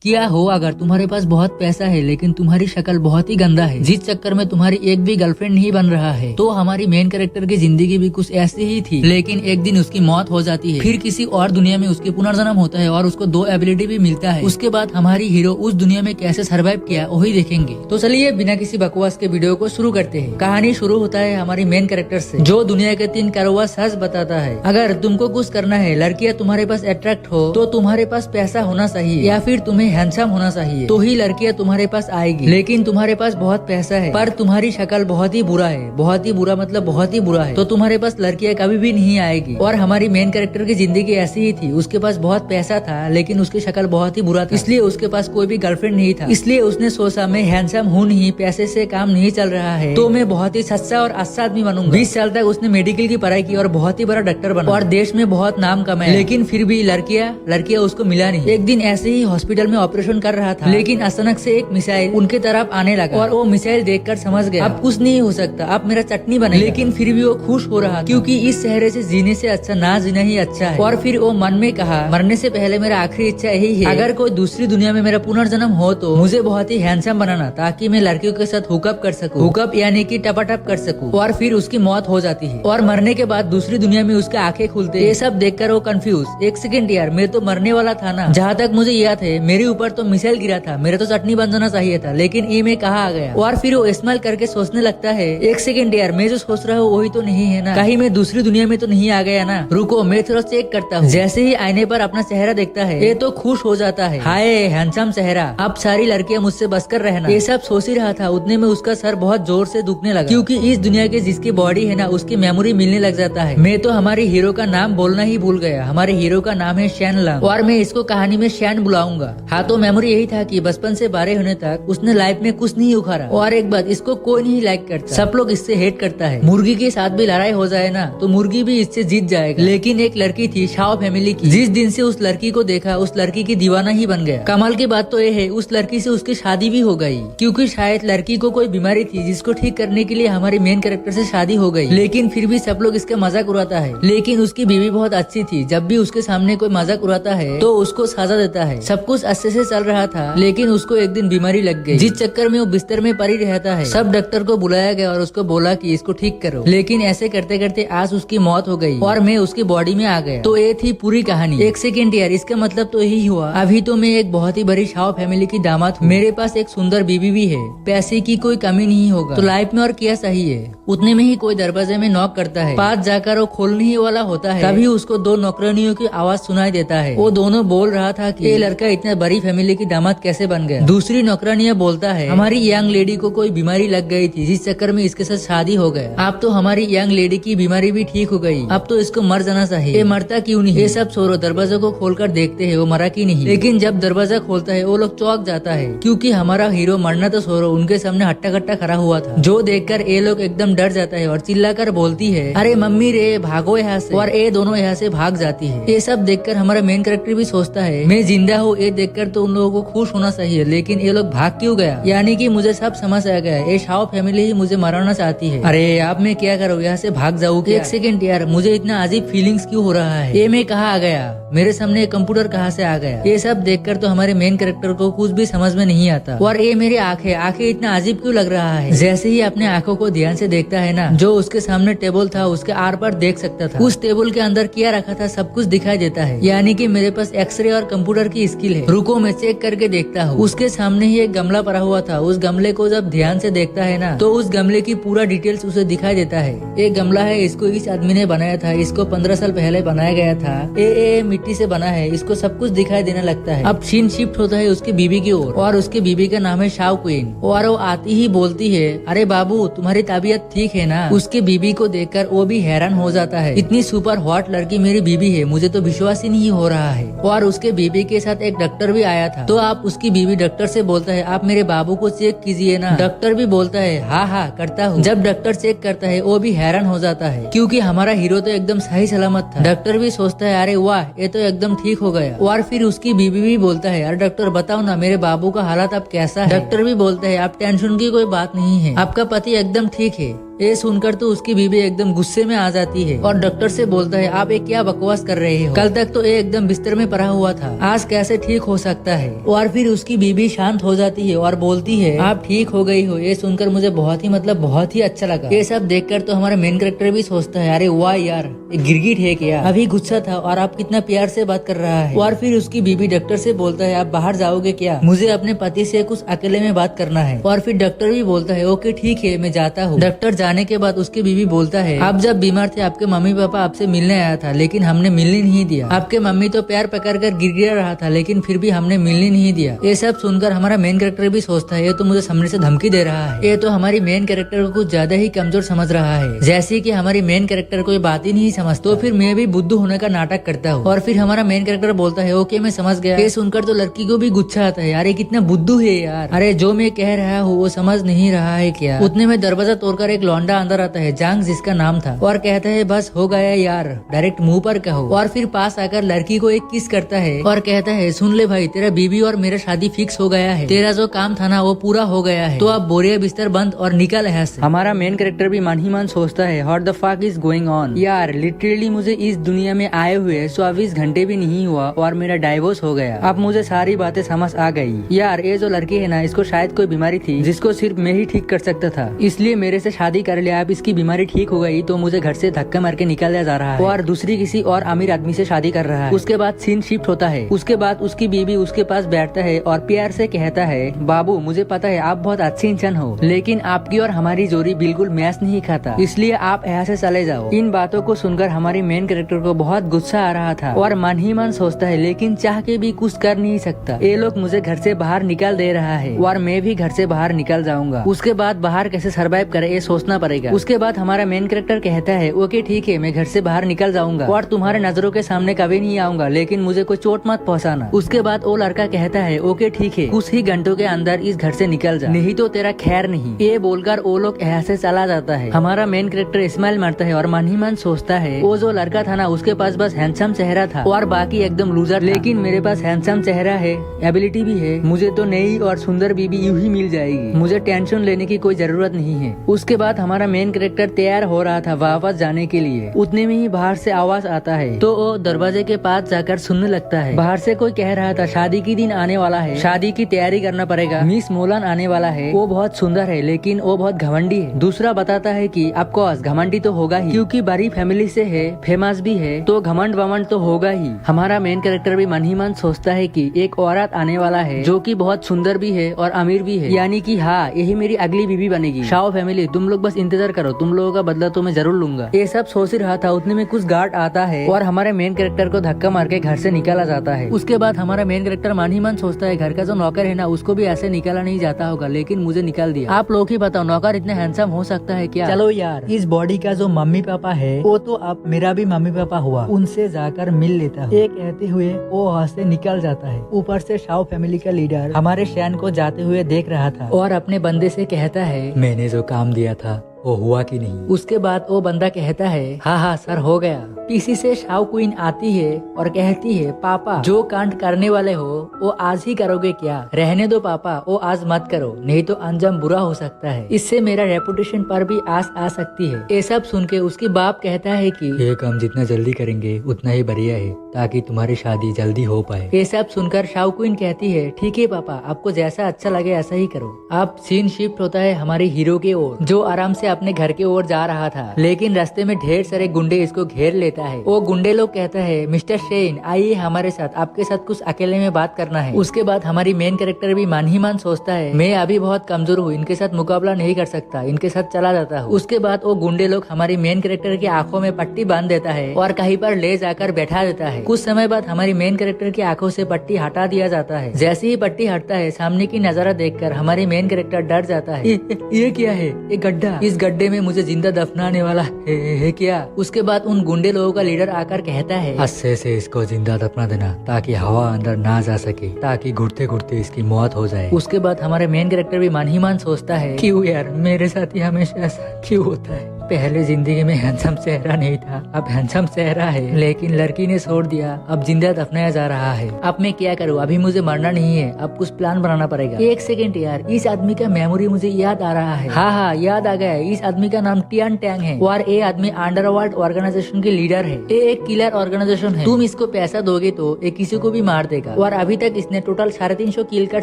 क्या हो अगर तुम्हारे पास बहुत पैसा है लेकिन तुम्हारी शक्ल बहुत ही गंदा है, जिस चक्कर में तुम्हारी एक भी गर्लफ्रेंड नहीं बन रहा है। तो हमारी मेन कैरेक्टर की जिंदगी भी कुछ ऐसी ही थी, लेकिन एक दिन उसकी मौत हो जाती है। फिर किसी और दुनिया में उसके पुनर्जन्म होता है और उसको 2 एबिलिटी भी मिलता है। उसके बाद हमारी हीरो उस दुनिया में कैसे सर्वाइव किया वही देखेंगे। तो चलिए बिना किसी बकवास के वीडियो को शुरू करते हैं। कहानी शुरू होता है हमारी मेन कैरेक्टर से, जो दुनिया के 3 कड़वा सच बताता है। अगर तुमको कुछ करना है, लड़कियां तुम्हारे पास अट्रैक्ट हो, तो तुम्हारे पास पैसा होना चाहिए या फिर तुम्हें हैंडसम होना चाहिए, तो ही लड़कियां तुम्हारे पास आएगी। लेकिन तुम्हारे पास बहुत पैसा है पर तुम्हारी शक्ल बहुत ही बुरा है, बहुत ही बुरा मतलब बहुत ही बुरा है, तो तुम्हारे पास लड़कियां कभी भी नहीं आएगी। और हमारी मेन कैरेक्टर की जिंदगी ऐसी ही थी। उसके पास बहुत पैसा था लेकिन उसकी शक्ल बहुत ही बुरा था, इसलिए उसके पास कोई भी गर्लफ्रेंड नहीं था। इसलिए उसने सोचा मैं हैंडसम हूँ नहीं, पैसे से काम नहीं चल रहा है, तो मैं बहुत ही सच्चा और अच्छा आदमी बनूंगा। 20 साल तक उसने मेडिकल की पढ़ाई की और बहुत ही बड़ा डॉक्टर बना और देश में बहुत नाम कमाया। लेकिन फिर भी लड़कियां उसको मिला नहीं। एक दिन ऐसे ही हॉस्पिटल में ऑपरेशन कर रहा था, लेकिन अचानक से एक मिसाइल उनके तरफ आने लगा और वो मिसाइल देखकर समझ गया अब कुछ नहीं हो सकता, अब मेरा चटनी बनेगा। लेकिन फिर भी वो खुश हो रहा था, क्योंकि इस शहर से जीने से अच्छा ना जीना ही अच्छा है। और फिर वो मन में कहा मरने से पहले मेरा आखिरी इच्छा यही है, अगर कोई दूसरी दुनिया में मेरा पुनर्जन्म हो तो मुझे बहुत ही हैंडसम बनाना, ताकि मैं लड़कियों के साथ हुकअप कर सकूं। हुकअप यानी कि टपाटप कर सकूं। और फिर उसकी मौत हो जाती है और मरने के बाद दूसरी दुनिया में उसके आंखें खुलते। ये सब देखकर वो कंफ्यूज, एक सेकंड यार, मैं तो मरने वाला था ना। जहाँ तक मुझे याद है मेरे ऊपर तो मिसाइल गिरा था, मेरा तो चटनी बन जाना चाहिए था, लेकिन ये मैं कहाँ आ गया। और फिर वो स्माइल करके सोचने लगता है एक सेकंड यार, मैं जो सोच रहा हूँ वही तो नहीं है ना, कहीं मैं दूसरी दुनिया में तो नहीं आ गया ना। रुको मैं थोड़ा चेक करता हूँ। जैसे ही आईने पर अपना चेहरा देखता है, ये तो खुश हो जाता है, हाय हैंडसम चेहरा, अब सारी लड़कियां मुझसे बस कर रहना। ये सब सोच ही रहा था, उतने में उसका सर बहुत जोर से दुखने लगा, क्योंकि इस दुनिया के जिसकी बॉडी है ना उसकी मेमोरी मिलने लग जाता है। मैं तो हमारे हीरो का नाम बोलना ही भूल गया। हमारे हीरो का नाम है शैन लंग और मैं इसको कहानी में शैन बुलाऊंगा। हाँ, तो मेमोरी यही था कि बचपन से बड़े होने तक उसने लाइफ में कुछ नहीं उखाड़ा और एक बात, इसको कोई नहीं लाइक करता, सब लोग इससे हेट करता है। मुर्गी के साथ भी लड़ाई हो जाए ना तो मुर्गी भी इससे जीत जाएगा। लेकिन एक लड़की थी शाओ फैमिली की, जिस दिन से उस लड़की को देखा उस लड़की की दीवाना ही बन गया। कमाल की बात तो ये है उस लड़की से उसकी शादी भी हो गई, क्योंकि शायद लड़की को कोई बीमारी थी जिसको ठीक करने के लिए हमारी मेन कैरेक्टर से शादी हो गई। लेकिन फिर भी सब लोग इसका मजाक उड़ाता है। लेकिन उसकी बीवी बहुत अच्छी थी, जब भी उसके सामने कोई मजाक उड़ाता है तो उसको सजा देता है। सब कुछ अच्छे से चल रहा था, लेकिन उसको एक दिन बीमारी लग गई, जिस चक्कर में वो बिस्तर में पड़ी रहता है। सब डॉक्टर को बुलाया गया और उसको बोला कि इसको ठीक करो, लेकिन ऐसे करते करते आज उसकी मौत हो गई और मैं उसकी बॉडी में आ गया। तो ये थी पूरी कहानी। एक सेकेंड यार, इसका मतलब तो यही हुआ अभी तो मैं एक बहुत ही बड़ी शाओ फैमिली की दामाद हूँ, मेरे पास एक सुंदर बीवी भी है, पैसे की कोई कमी नहीं होगा, तो लाइफ में और क्या चाहिए। उतने में ही कोई दरवाजे में नॉक करता है, पास जाकर वो खोलने ही वाला होता है, तभी उसको 2 नौकरानियों की आवाज सुनाई देता है। वो दोनों बोल रहा था कि ये लड़का इतना बड़ी फैमिली की दामाद कैसे बन गया। दूसरी नौकरानियां बोलता है हमारी यंग लेडी को कोई बीमारी लग गई थी, जिस चक्कर में इसके साथ शादी हो गया। अब तो हमारी यंग लेडी की बीमारी भी ठीक हो गई, अब तो इसको मर जाना चाहिए। ये मरता क्यों नहीं, ये सब छोड़ो, दरवाजा को खोलकर देखते हैं वो मरा की नहीं। लेकिन जब दरवाजा खोलता है वो लोग चौंक जाता है, क्योंकि हमारा हीरो मरना तो छोड़ो उनके सामने हट्टा कट्टा खड़ा हुआ था, जो देखकर ये लोग एकदम डर जाता है और चिल्लाकर बोलती है अरे मम्मी रे भागो यहाँ से, और ये दोनों यहाँ से भाग जाती है। ये सब देखकर हमारा मेन कैरेक्टर भी सोचता है मैं जिंदा हूँ, ये देखकर तो उन लोगों को खुश होना चाहिए, लेकिन ये लोग भाग क्यों गया। यानी कि मुझे सब समझ आ गया, ये शाओ फैमिली ही मुझे मराना चाहती है। अरे अब मैं क्या करूँ, यहाँ से भाग जाऊँ क्या। एक सेकंड यार, मुझे इतना अजीब फीलिंग्स क्यों हो रहा है, ये मैं कहाँ आ गया, मेरे सामने कंप्यूटर कहाँ से आ गया। ये सब देखकर तो हमारे मेन कैरेक्टर को कुछ भी समझ में नहीं आता। और ये मेरी आंखें इतना अजीब क्यों लग रहा है। जैसे ही अपने आंखों को ध्यान से देखता है ना, जो उसके सामने टेबल था उसके आर पर देख सकता था, उस टेबल के अंदर क्या रखा था सब कुछ दिखाई देता है। यानी कि मेरे पास एक्सरे और कंप्यूटर की स्किल है। रुको मैं चेक करके देखता हूँ। उसके सामने ही एक गमला पड़ा हुआ था, उस गमले को जब ध्यान से देखता है ना तो उस गमले की पूरा डिटेल्स उसे दिखाई देता है। एक गमला है, इसको इस आदमी ने बनाया था, इसको 15 साल पहले बनाया गया था, ये मिट्टी से बना है, इसको सब कुछ दिखाई देने लगता है। अब सीन शिफ्ट होता है उसकी बीबी की ओर, और उसकी बीबी का नाम है शाओ क्वीन, और वो आती ही बोलती है अरे बाबू तुम्हारी तबीयत ठीक है ना। उसकी बीबी को देखकर वो भी हैरान हो जाता है, इतनी सुपर हॉट लड़की मेरी बीबी है, मुझे तो विश्वास ही नहीं हो रहा है। और उसके बीबी के साथ एक डॉक्टर भी आया था, तो आप उसकी बीबी डॉक्टर से बोलता है आप मेरे बाबू को चेक कीजिए ना। डॉक्टर भी बोलता है हाँ हाँ करता हूँ। जब डॉक्टर चेक करता है वो भी हैरान हो जाता है, क्योंकि हमारा हीरो तो एकदम सही सलामत था। डॉक्टर भी सोचता है अरे वाह ये तो एकदम ठीक हो गया। और फिर उसकी बीबी भी बोलता है अरे डॉक्टर बताओ ना मेरे बाबू का हालत अब कैसा है। डॉक्टर भी बोलता है आप टेंशन की कोई बात नहीं है, आपका पति एकदम ठीक है। ये सुनकर तो उसकी बीवी एकदम गुस्से में आ जाती है और डॉक्टर से बोलता है आप ये क्या बकवास कर रहे हो, कल तक तो ये एकदम बिस्तर में पड़ा हुआ था, आज कैसे ठीक हो सकता है। और फिर उसकी बीवी शांत हो जाती है और बोलती है आप ठीक हो गई हो। ये सुनकर मुझे बहुत ही अच्छा लगा। ये सब देखकर तो हमारा मेन कैरेक्टर भी सोचता है अरे वाह यार गिरगिट है क्या, अभी गुस्सा था और आप कितना प्यार से बात कर रहा है। और फिर उसकी बीवी डॉक्टर से बोलता है आप बाहर जाओगे क्या, मुझे अपने पति से कुछ अकेले में बात करना है। और फिर डॉक्टर भी बोलता है ओके ठीक है मैं जाता हूँ। डॉक्टर जाने के बाद उसकी बीवी बोलता है आप जब बीमार थे आपके मम्मी पापा आपसे मिलने आया था लेकिन हमने मिलने नहीं दिया, आपके मम्मी तो पैर पकड़ कर गिरगिरा रहा था लेकिन फिर भी हमने मिलने नहीं दिया। ये सब सुनकर हमारा मेन कैरेक्टर भी सोचता है ये तो मुझे सामने से धमकी दे रहा है, ये तो हमारी मेन कैरेक्टर को कुछ ज्यादा ही कमजोर समझ रहा है, जैसे कि हमारी मेन कैरेक्टर को ये बात ही नहीं समझ। तो फिर मैं भी बुद्धू होने का नाटक करता हूँ। और फिर हमारा मेन कैरेक्टर बोलता है ओके मैं समझ गया। ये सुनकर तो लड़की को भी गुस्सा आता है अरे कितना बुद्धू है यार, अरे जो मैं कह रहा हूँ वो समझ नहीं रहा है क्या। उतने में दरवाजा तोड़कर एक लौंडा अंदर आता है जांग जिसका नाम था और कहता है बस हो गया यार डायरेक्ट मुंह पर कहो। और फिर पास आकर लड़की को एक किस करता है और कहता है सुन ले भाई तेरा बीबी और मेरा शादी फिक्स हो गया है, तेरा जो काम था ना वो पूरा हो गया है, तो अब बोरिया बिस्तर बंद और निकल यहाँ से। हमारा मेन कैरेक्टर भी मन ही मन सोचता है what the fuck is going on यार, लिटरली मुझे इस दुनिया में आए हुए 24 घंटे भी नहीं हुआ और मेरा डाइवोर्स हो गया। अब मुझे सारी बातें समझ आ गई यार, ये जो लड़की है ना इसको शायद कोई बीमारी थी जिसको सिर्फ मैं ही ठीक कर सकता था, इसलिए मेरे से शादी कर लिया। अब इसकी बीमारी ठीक हो गई तो मुझे घर से धक्का मार के निकाल दिया जा रहा है और दूसरी किसी और अमीर आदमी से शादी कर रहा है। उसके बाद सीन शिफ्ट होता है। उसके बाद उसकी बीवी उसके पास बैठता है और प्यार से कहता है बाबू मुझे पता है आप बहुत अच्छे इंसान हो लेकिन आपकी और हमारी जोड़ी बिल्कुल मैच नहीं खाता, इसलिए आप यहाँ से चले जाओ। इन बातों को सुनकर हमारे मेन कैरेक्टर को बहुत गुस्सा आ रहा था और मन ही मन सोचता है लेकिन चाह के भी कुछ कर नहीं सकता, ये लोग मुझे घर से बाहर निकाल दे रहा है और मैं भी घर से बाहर निकल जाऊंगा। उसके बाद बाहर कैसे सर्वाइव करे ये सोचना पड़ेगा। उसके बाद हमारा मेन कैरेक्टर कहता है ओके ठीक है मैं घर से बाहर निकल जाऊंगा और तुम्हारे नजरों के सामने कभी नहीं आऊंगा लेकिन मुझे कोई चोट मत पहुंचाना। उसके बाद वो लड़का कहता है ओके ठीक है कुछ ही घंटों के अंदर इस घर से निकल जा, नहीं तो तेरा खैर नहीं। ये बोलकर वो लोग यहाँ से चला जाता है। हमारा मेन कैरेक्टर स्माइल मारता है और मन ही मन सोचता है वो जो लड़का था ना उसके पास बस हैंडसम चेहरा था और बाकी एकदम लूजर, लेकिन मेरे पास हैंडसम चेहरा है, एबिलिटी भी है, मुझे तो नई और सुंदर बीबी यूं ही मिल जाएगी, मुझे टेंशन लेने की कोई जरूरत नहीं है। उसके बाद हमारा मेन कैरेक्टर तैयार हो रहा था वापस जाने के लिए, उतने में ही बाहर से आवाज आता है तो वो दरवाजे के पास जाकर सुनने लगता है। बाहर से कोई कह रहा था शादी की दिन आने वाला है, शादी की तैयारी करना पड़ेगा, मिस मोलन आने वाला है, वो बहुत सुंदर है लेकिन वो बहुत घमंडी है। दूसरा बताता है कि ऑफकोर्स घमंडी तो होगा ही क्योंकि बड़ी फैमिली से है, फेमस भी है, तो घमंड वमंड तो होगा ही। हमारा मेन कैरेक्टर भी मन ही मन सोचता है कि एक औरत आने वाला है जो कि बहुत सुंदर भी है और अमीर भी है, यानी कि हाँ यही मेरी अगली बीवी बनेगी। शाओ फैमिली तुम लोग बस इंतजार करो, तुम लोगों का बदला तो मैं जरूर लूंगा। ये सब सोच ही रहा था उतने में कुछ गार्ड आता है और हमारे मेन कैरेक्टर को धक्का मार के घर से निकाला जाता है। उसके बाद हमारा मेन कैरेक्टर मन ही मन सोचता है घर का जो नौकर है ना उसको भी ऐसे निकाला नहीं जाता होगा लेकिन मुझे निकाल दिया। आप लोग ही बताओ नौकर इतने हैंडसम हो सकता है क्या? चलो यार इस बॉडी का जो मम्मी पापा है वो तो अब मेरा भी मम्मी पापा हुआ, उनसे जाकर मिल लेता हूँ। ये कहते हुए वो वहाँ से निकल जाता है। ऊपर से शाओ फैमिली का लीडर हमारे शैन को जाते हुए देख रहा था और अपने बंदे से कहता है मैंने जो काम दिया था वो हुआ कि नहीं। उसके बाद वो बंदा कहता है हाँ हाँ सर हो गया। पीसी से शाओ क्वीन आती है और कहती है पापा जो कांड करने वाले हो वो आज ही करोगे क्या? रहने दो पापा, वो आज मत करो नहीं तो अंजाम बुरा हो सकता है, इससे मेरा रेपुटेशन पर भी आस आ सकती है। ये सब सुन के उसकी बाप कहता है कि ये काम जितना जल्दी करेंगे उतना ही बढ़िया है ताकि तुम्हारी शादी जल्दी हो पाए। ये सब सुनकर शाओ क्वीन कहती है ठीक है पापा आपको जैसा अच्छा लगे ऐसा ही करो। अब सीन शिफ्ट होता है हमारे हीरो के ओर जो आराम से अपने घर के ओर जा रहा था लेकिन रास्ते में ढेर सारे गुंडे इसको घेर लेता है। वो गुंडे लोग कहता है मिस्टर शेन आइए हमारे साथ, आपके साथ कुछ अकेले में बात करना है। उसके बाद हमारी मेन कैरेक्टर भी मन ही मन सोचता है मैं अभी बहुत कमजोर हूँ, इनके साथ मुकाबला नहीं कर सकता, इनके साथ चला जाता हूँ। उसके बाद वो गुंडे लोग हमारी मेन कैरेक्टर की आंखों में पट्टी बांध देता है और कहीं पर ले जाकर बैठा देता है। कुछ समय बाद हमारी मेन कैरेक्टर की आंखों से पट्टी हटा दिया जाता है। जैसे ही पट्टी हटता है सामने की नजारा देखकर हमारी मेन कैरेक्टर डर जाता है। ये क्या है? ये गड्ढा, इस गड्ढे में मुझे जिंदा दफनाने वाला है क्या? उसके बाद उन गुंडे लोगों का लीडर आकर कहता है अस्से से इसको जिंदा दफना देना ताकि हवा अंदर ना जा सके, ताकि घुटते घुटते इसकी मौत हो जाए। उसके बाद हमारे मेन कैरेक्टर भी मन ही मन सोचता है क्यों यार मेरे साथ ही हमेशा ऐसा क्यों होता है। पहले जिंदगी में हैंडसम चेहरा नहीं था, अब हैंडसम चेहरा है, लेकिन लड़की ने छोड़ दिया, अब जिंदा दफनाया जा रहा है। अब मैं क्या करूँ, अभी मुझे मरना नहीं है, अब कुछ प्लान बनाना पड़ेगा। एक सेकंड यार, इस आदमी का मेमोरी मुझे याद आ रहा है। हाँ याद आ गया है, इस आदमी का नाम टियान टैंग है और ये आदमी अंडरवर्ल्ड ऑर्गेनाइजेशन के लीडर है। ये एक किलर ऑर्गेनाइजेशन है। तुम इसको पैसा दोगे तो ये किसी को भी मार देगा और अभी तक इसने टोटल 350 किल कर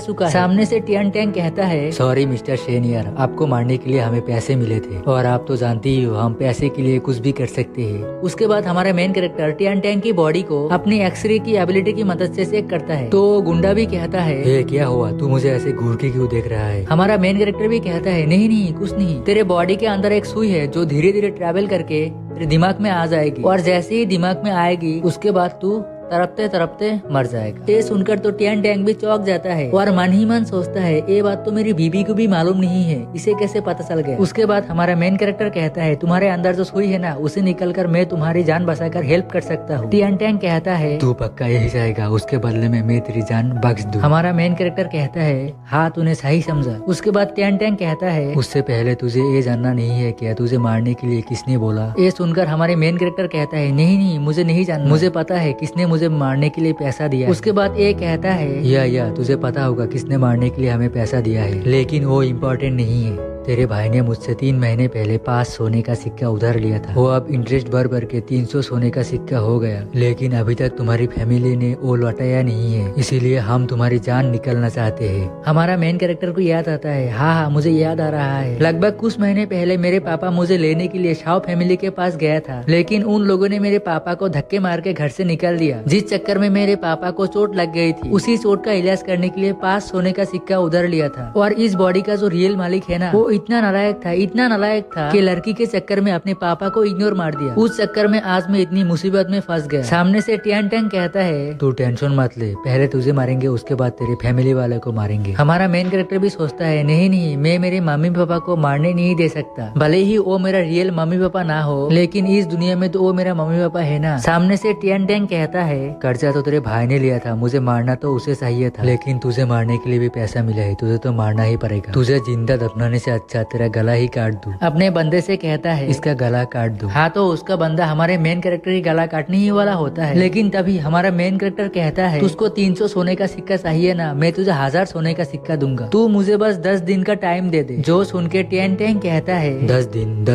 चुका है। सामने से टियान टैंग कहता है, सॉरी मिस्टर शेन यार, आपको मारने के लिए हमें पैसे मिले थे और आप तो जानती ही हो हम पैसे के लिए कुछ भी कर सकते हैं। उसके बाद हमारा मेन कैरेक्टर टियान टैंग की बॉडी को अपनी एक्सरे की एबिलिटी की मदद से चेक करता है। तो गुंडा भी कहता है, ए, क्या हुआ, तू मुझे ऐसे घूर के क्यों देख रहा है। हमारा मेन कैरेक्टर भी कहता है, नहीं नहीं कुछ नहीं, तेरे बॉडी के अंदर एक सुई है जो धीरे धीरे ट्रैवल करके तेरे दिमाग में आ जाएगी और जैसे ही दिमाग में आएगी उसके बाद तू तरपते तरपते मर जाएगा। ये सुनकर तो टियान टैंग भी चौंक जाता है और मन ही मन सोचता है, ये बात तो मेरी बीबी को भी मालूम नहीं है, इसे कैसे पता चल गया। उसके बाद हमारा मेन कैरेक्टर कहता है, तुम्हारे अंदर जो सुई है ना उसे निकलकर मैं तुम्हारी जान बचाकर हेल्प कर सकता हूँ। टियान टैंग कहता है, तू पक्का यही जाएगा, उसके बदले में मैं तेरी जान बख्श दूं। हमारा मेन कैरेक्टर कहता है, हाँ तूने सही समझा। उसके बाद टियान टैंग कहता है, उससे पहले तुझे ये जानना नहीं है क्या तुझे मारने के लिए किसने बोला। ये सुनकर हमारे मेन कैरेक्टर कहता है, नहीं नहीं मुझे नहीं जानना, मुझे पता है किसने मुझे मारने के लिए पैसा दिया। उसके बाद ये कहता है, या तुझे पता होगा किसने मारने के लिए हमें पैसा दिया है, लेकिन वो इम्पोर्टेंट नहीं है। तेरे भाई ने मुझसे 3 महीने पहले 5 सोने का सिक्का उधार लिया था, वो अब इंटरेस्ट भर भर के 300 सोने का सिक्का हो गया, लेकिन अभी तक तुम्हारी फैमिली ने वो लौटाया नहीं है, इसीलिए हम तुम्हारी जान निकलना चाहते हैं। हमारा मेन कैरेक्टर को याद आता है, हाँ मुझे याद आ रहा है, लगभग कुछ महीने पहले मेरे पापा मुझे लेने के लिए शाओ फैमिली के पास गया था, लेकिन उन लोगों ने मेरे पापा को धक्के मार के घर से निकाल दिया, जिस चक्कर में मेरे पापा को चोट लग गई थी। उसी चोट का इलाज करने के लिए 5 सोने का सिक्का उधार लिया था और इस बॉडी का जो रियल मालिक है ना वो इतना नालायक था कि लड़की के चक्कर में अपने पापा को इग्नोर मार दिया। उस चक्कर में आज मैं इतनी मुसीबत में फंस गया। सामने से टियान टैंग कहता है, तू टेंशन मत ले, पहले तुझे मारेंगे उसके बाद तेरे फैमिली वाले को मारेंगे। हमारा मेन कैरेक्टर भी सोचता है, नहीं मैं मेरे मम्मी पापा को मारने नहीं दे सकता, भले ही वो मेरा रियल मम्मी पापा ना हो, लेकिन इस दुनिया में तो वो मेरा मम्मी पापा है ना। सामने से टियान टैंग कहता है, कर्जा तो तेरे भाई ने लिया था, मुझे मारना तो उसे चाहिए था, लेकिन तुझे मारने के लिए भी पैसा मिला है, तुझे तो मारना ही पड़ेगा, तुझे जिंदा दफनाने से अच्छा तेरा गला ही काट दूं। अपने बंदे से कहता है, इसका गला काट दूं। हाँ तो उसका बंदा हमारे मेन कैरेक्टर की गला काटने ही वाला होता है, लेकिन तभी हमारा मेन कैरेक्टर कहता है, तुझको 300 सोने का सिक्का चाहिए ना, मैं तुझे 1000 सोने का सिक्का दूंगा, तू मुझे बस 10 दिन का टाइम दे दे। जो सुन के टियान टैंग कहता है, 10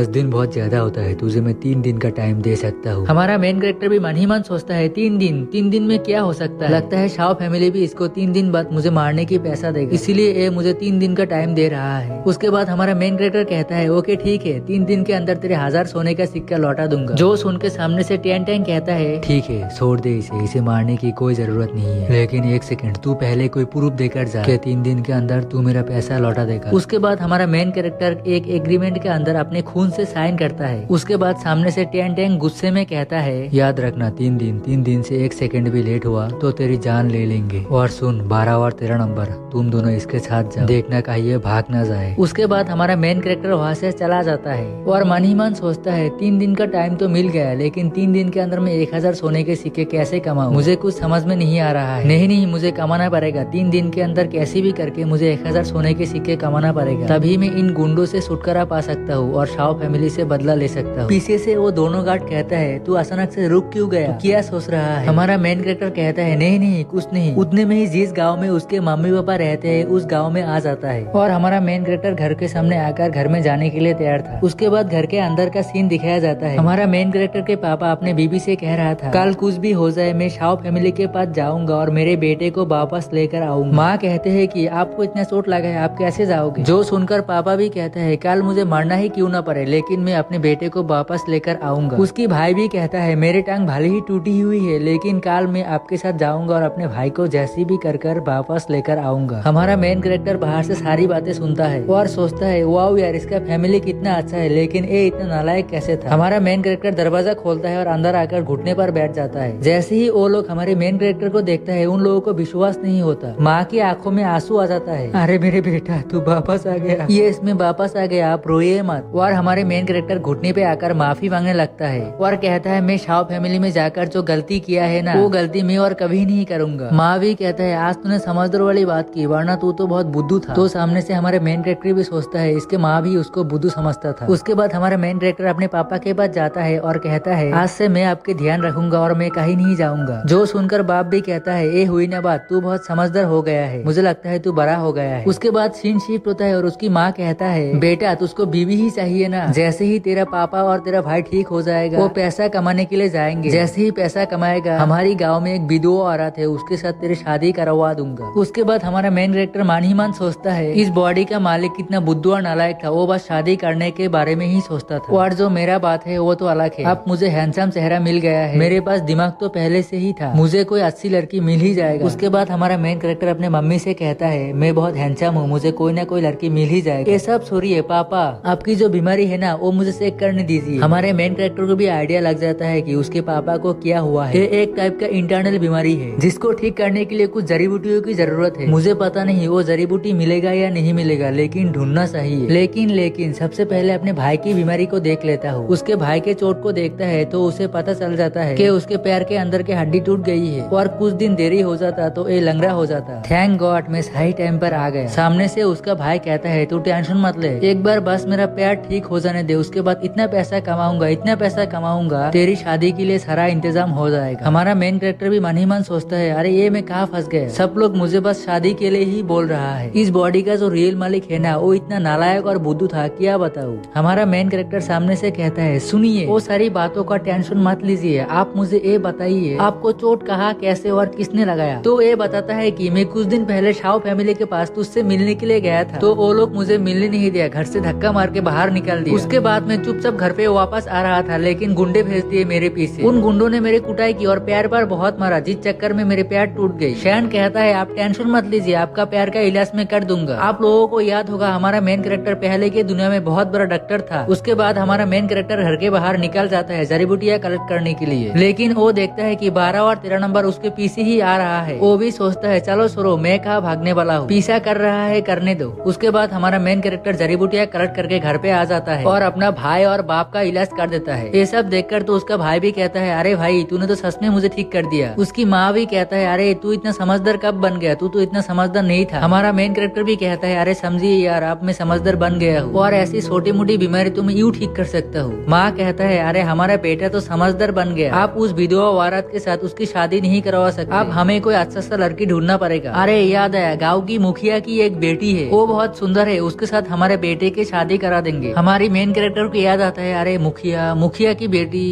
दिन बहुत ज्यादा होता है, तुझे मैं 3 दिन का टाइम दे सकता हूँ। हमारा मेन कैरेक्टर भी मन ही मन सोचता है, 3 दिन में क्या हो सकता है, लगता है शाओ फैमिली भी इसको 3 दिन बाद मुझे मारने की पैसा देगा, इसीलिए ये मुझे 3 दिन का टाइम दे रहा है। उसके बाद हमारा मेन कैरेक्टर कहता है, ओके ठीक है, 3 दिन के अंदर तेरे 1000 सोने का सिक्का लौटा दूंगा। जो सुन के सामने से टियान टैंग कहता है, ठीक है छोड़ दे इसे मारने की कोई जरूरत नहीं है, लेकिन एक सेकंड तू पहले कोई प्रूफ देकर जा कि 3 दिन के अंदर तू मेरा पैसा लौटा देगा। उसके बाद हमारा मेन कैरेक्टर एक एग्रीमेंट के अंदर अपने खून से साइन करता है। उसके बाद सामने से टियान टैंग गुस्से में कहता है, याद रखना 3 दिन से 1 सेकंड भी लेट हुआ तो तेरी जान ले लेंगे, और सुन 12 और 13 नंबर तुम दोनों इसके साथ जाओ, देखना कहीं भाग ना जाए। उसके बाद हमारा मेन कैरेक्टर वहाँ से चला जाता है और मन ही मन सोचता है, 3 दिन का टाइम तो मिल गया, लेकिन 3 दिन के अंदर मैं 1000 सोने के सिक्के कैसे कमाऊं, मुझे कुछ समझ में नहीं आ रहा है। नहीं मुझे कमाना पड़ेगा, 3 दिन के अंदर कैसे भी करके मुझे 1000 सोने के सिक्के कमाना पड़ेगा, तभी मैं इन गुंडों से छुटकारा पा सकता हूँ और शाओ फैमिली से बदला ले सकता हूँ। पीछे से वो दोनों गार्ड कहता है, तू अचानक से रुक क्यों गया, तो क्या सोच रहा है। हमारा मेन कैरेक्टर कहता है, नहीं कुछ नहीं। उतने में ही जिस गाँव में उसके मम्मी पापा रहते हैं उस गाँव में आ जाता है और हमारा मेन कैरेक्टर घर के सामने आकर घर में जाने के लिए तैयार था। उसके बाद घर के अंदर का सीन दिखाया जाता है। हमारा मेन कैरेक्टर के पापा अपने बीबी से कह रहा था, कल कुछ भी हो जाए मैं शाओ फैमिली के पास जाऊंगा और मेरे बेटे को वापस लेकर आऊंगा। माँ कहते हैं कि आपको इतना चोट लगा है, आप कैसे जाओगे। जो सुनकर पापा भी कहता है, कल मुझे मरना ही क्यों ना पड़े, लेकिन मैं अपने बेटे को वापस लेकर आऊंगा। उसकी भाई भी कहता है, मेरी टांग भले ही टूटी हुई है, लेकिन कल मैं आपके साथ जाऊंगा और अपने भाई को जैसी भी कर वापस लेकर आऊंगा। हमारा मेन कैरेक्टर बाहर से सारी बातें सुनता है और सोचता है, वाओ यार इसका फैमिली कितना अच्छा है, लेकिन ये इतना नालायक कैसे था। हमारा मेन कैरेक्टर दरवाजा खोलता है और अंदर आकर घुटने पर बैठ जाता है। जैसे ही वो लोग हमारे मेन कैरेक्टर को देखता है, उन लोगों को विश्वास नहीं होता। माँ की आंखों में आंसू आ जाता है, अरे मेरे बेटा तू वापस आ गया, ये इसमें वापस आ गया, आप रोइए मत। और हमारे मेन कैरेक्टर घुटने पे आकर माफी मांगने लगता है और कहता है, मैं शाओ फैमिली में जाकर जो गलती किया है ना, वो गलती मैं और कभी नहीं करूंगा। माँ भी कहता है, आज तूने समझदार वाली बात की, वरना तू तो बहुत बुद्धू था। तो सामने से हमारे मेन कैरेक्टर भी सोचता सोचता है इसके माँ भी उसको बुद्धू समझता था। उसके बाद हमारा मेन कैरेक्टर अपने पापा के पास जाता है और कहता है आज से मैं आपके ध्यान रखूंगा और मैं कहीं नहीं जाऊंगा। जो सुनकर बाप भी कहता है ए हुई ना बात, तू बहुत समझदार हो गया है, मुझे लगता है तू बड़ा हो गया है। उसके बाद सीन शिफ्ट होता है और उसकी माँ कहता है बेटा तुझको बीवी ही चाहिए ना, जैसे ही तेरा पापा और तेरा भाई ठीक हो जाएगा वो पैसा कमाने के लिए जाएंगे, जैसे ही पैसा कमाएगा हमारी गाँव में एक विधवा औरत है उसके साथ तेरी शादी करवा दूंगा। उसके बाद हमारा मेन कैरेक्टर मान ही मान सोचता है इस बॉडी का मालिक कितना बुद्धू और नालायक था, वो बस शादी करने के बारे में ही सोचता था। और जो मेरा बात है वो तो अलग है, अब मुझे हैंडसम चेहरा मिल गया है, मेरे पास दिमाग तो पहले से ही था, मुझे कोई अच्छी लड़की मिल ही जाएगा। उसके बाद हमारा मेन कैरेक्टर अपने मम्मी से कहता है मैं बहुत हैंडसम हूँ, मुझे कोई ना कोई लड़की मिल ही जाएगा। ये सब छोड़िए पापा, आपकी जो बीमारी है ना वो मुझे चेक करने दीजिए। हमारे मेन कैरेक्टर को भी आइडिया लग जाता है कि उसके पापा को क्या हुआ है। ये एक टाइप का इंटरनल बीमारी है जिसको ठीक करने के लिए कुछ जड़ी बूटियों की जरूरत है। मुझे पता नहीं वो जड़ी बूटी मिलेगा या नहीं मिलेगा, लेकिन ढूंढना चाहिए। लेकिन सबसे पहले अपने भाई की बीमारी को देख लेता हूँ। उसके भाई के चोट को देखता है तो उसे पता चल जाता है कि उसके पैर के अंदर की हड्डी टूट गई है और कुछ दिन देरी हो जाता तो ये लंगड़ा हो जाता। थैंक गॉड मैं सही टाइम पर आ गया। सामने से उसका भाई कहता है तू टेंशन मत ले, एक बार बस मेरा पैर ठीक हो जाने दे, उसके बाद इतना पैसा कमाऊंगा तेरी शादी के लिए सारा इंतजाम हो जाएगा। हमारा मेन कैरेक्टर भी मन ही मन सोचता है अरे ये मैं कहाँ फंस गया, सब लोग मुझे बस शादी के लिए ही बोल रहा है। इस बॉडी का जो रियल मालिक है ना वो इतना नालायक और बुद्धू था क्या बताऊं। हमारा मेन कैरेक्टर सामने से कहता है सुनिए वो सारी बातों का टेंशन मत लीजिए, आप मुझे ये बताइए आपको चोट कहाँ कैसे और किसने लगाया। तो ये बताता है कि मैं कुछ दिन पहले शाओ फैमिली के पास तुझसे मिलने के लिए गया था, तो वो लोग मुझे मिलने नहीं दिया, घर से धक्का मार के बाहर निकाल दिया। उसके बाद मैं चुपचाप घर पे वापस आ रहा था लेकिन गुंडे भेज दिए मेरे पीछे। उन गुंडों ने मेरी कुटाई की और पैर पर बहुत मारा, जिस चक्कर में मेरे पैर टूट गई। शैन कहता है आप टेंशन मत लीजिए, आपका पैर का इलाज मैं कर दूंगा। आप लोगों को याद होगा हमारा मेन कैरेक्टर पहले की दुनिया में बहुत बड़ा डॉक्टर था। उसके बाद हमारा मेन कैरेक्टर घर के बाहर निकल जाता है जड़ी बूटियां कलेक्ट करने के लिए, लेकिन वो देखता है कि 12 और 13 नंबर उसके पीछे ही आ रहा है। वो भी सोचता है चलो सुनो मैं कहाँ भागने वाला हूँ, पीछा कर रहा है करने दो। उसके बाद हमारा मेन कैरेक्टर जड़ी बूटियां कलेक्ट करके घर पे आ जाता है और अपना भाई और बाप का इलाज कर देता है। ये सब देखकर तो उसका भाई भी कहता है अरे भाई तूने तो सच में मुझे ठीक कर दिया। उसकी माँ भी कहता है अरे तू इतना समझदार कब बन गया, तू तो इतना समझदार नहीं था। हमारा मेन कैरेक्टर भी कहता है अरे समझिए यार अब मैं समझदार बन गया हूँ और ऐसी छोटी मोटी बीमारी तो मैं यूँ ठीक कर सकता हूँ। माँ कहता है अरे हमारा बेटा तो समझदार बन गया, आप उस विधवा औरत के साथ उसकी शादी नहीं करवा सकते, अब हमें कोई अच्छा सा लड़की ढूंढना पड़ेगा। अरे याद आया गाँव की मुखिया की एक बेटी है, वो बहुत सुंदर है, उसके साथ हमारे बेटे की शादी करा देंगे। हमारी मेन कैरेक्टर को याद आता है अरे मुखिया की बेटी,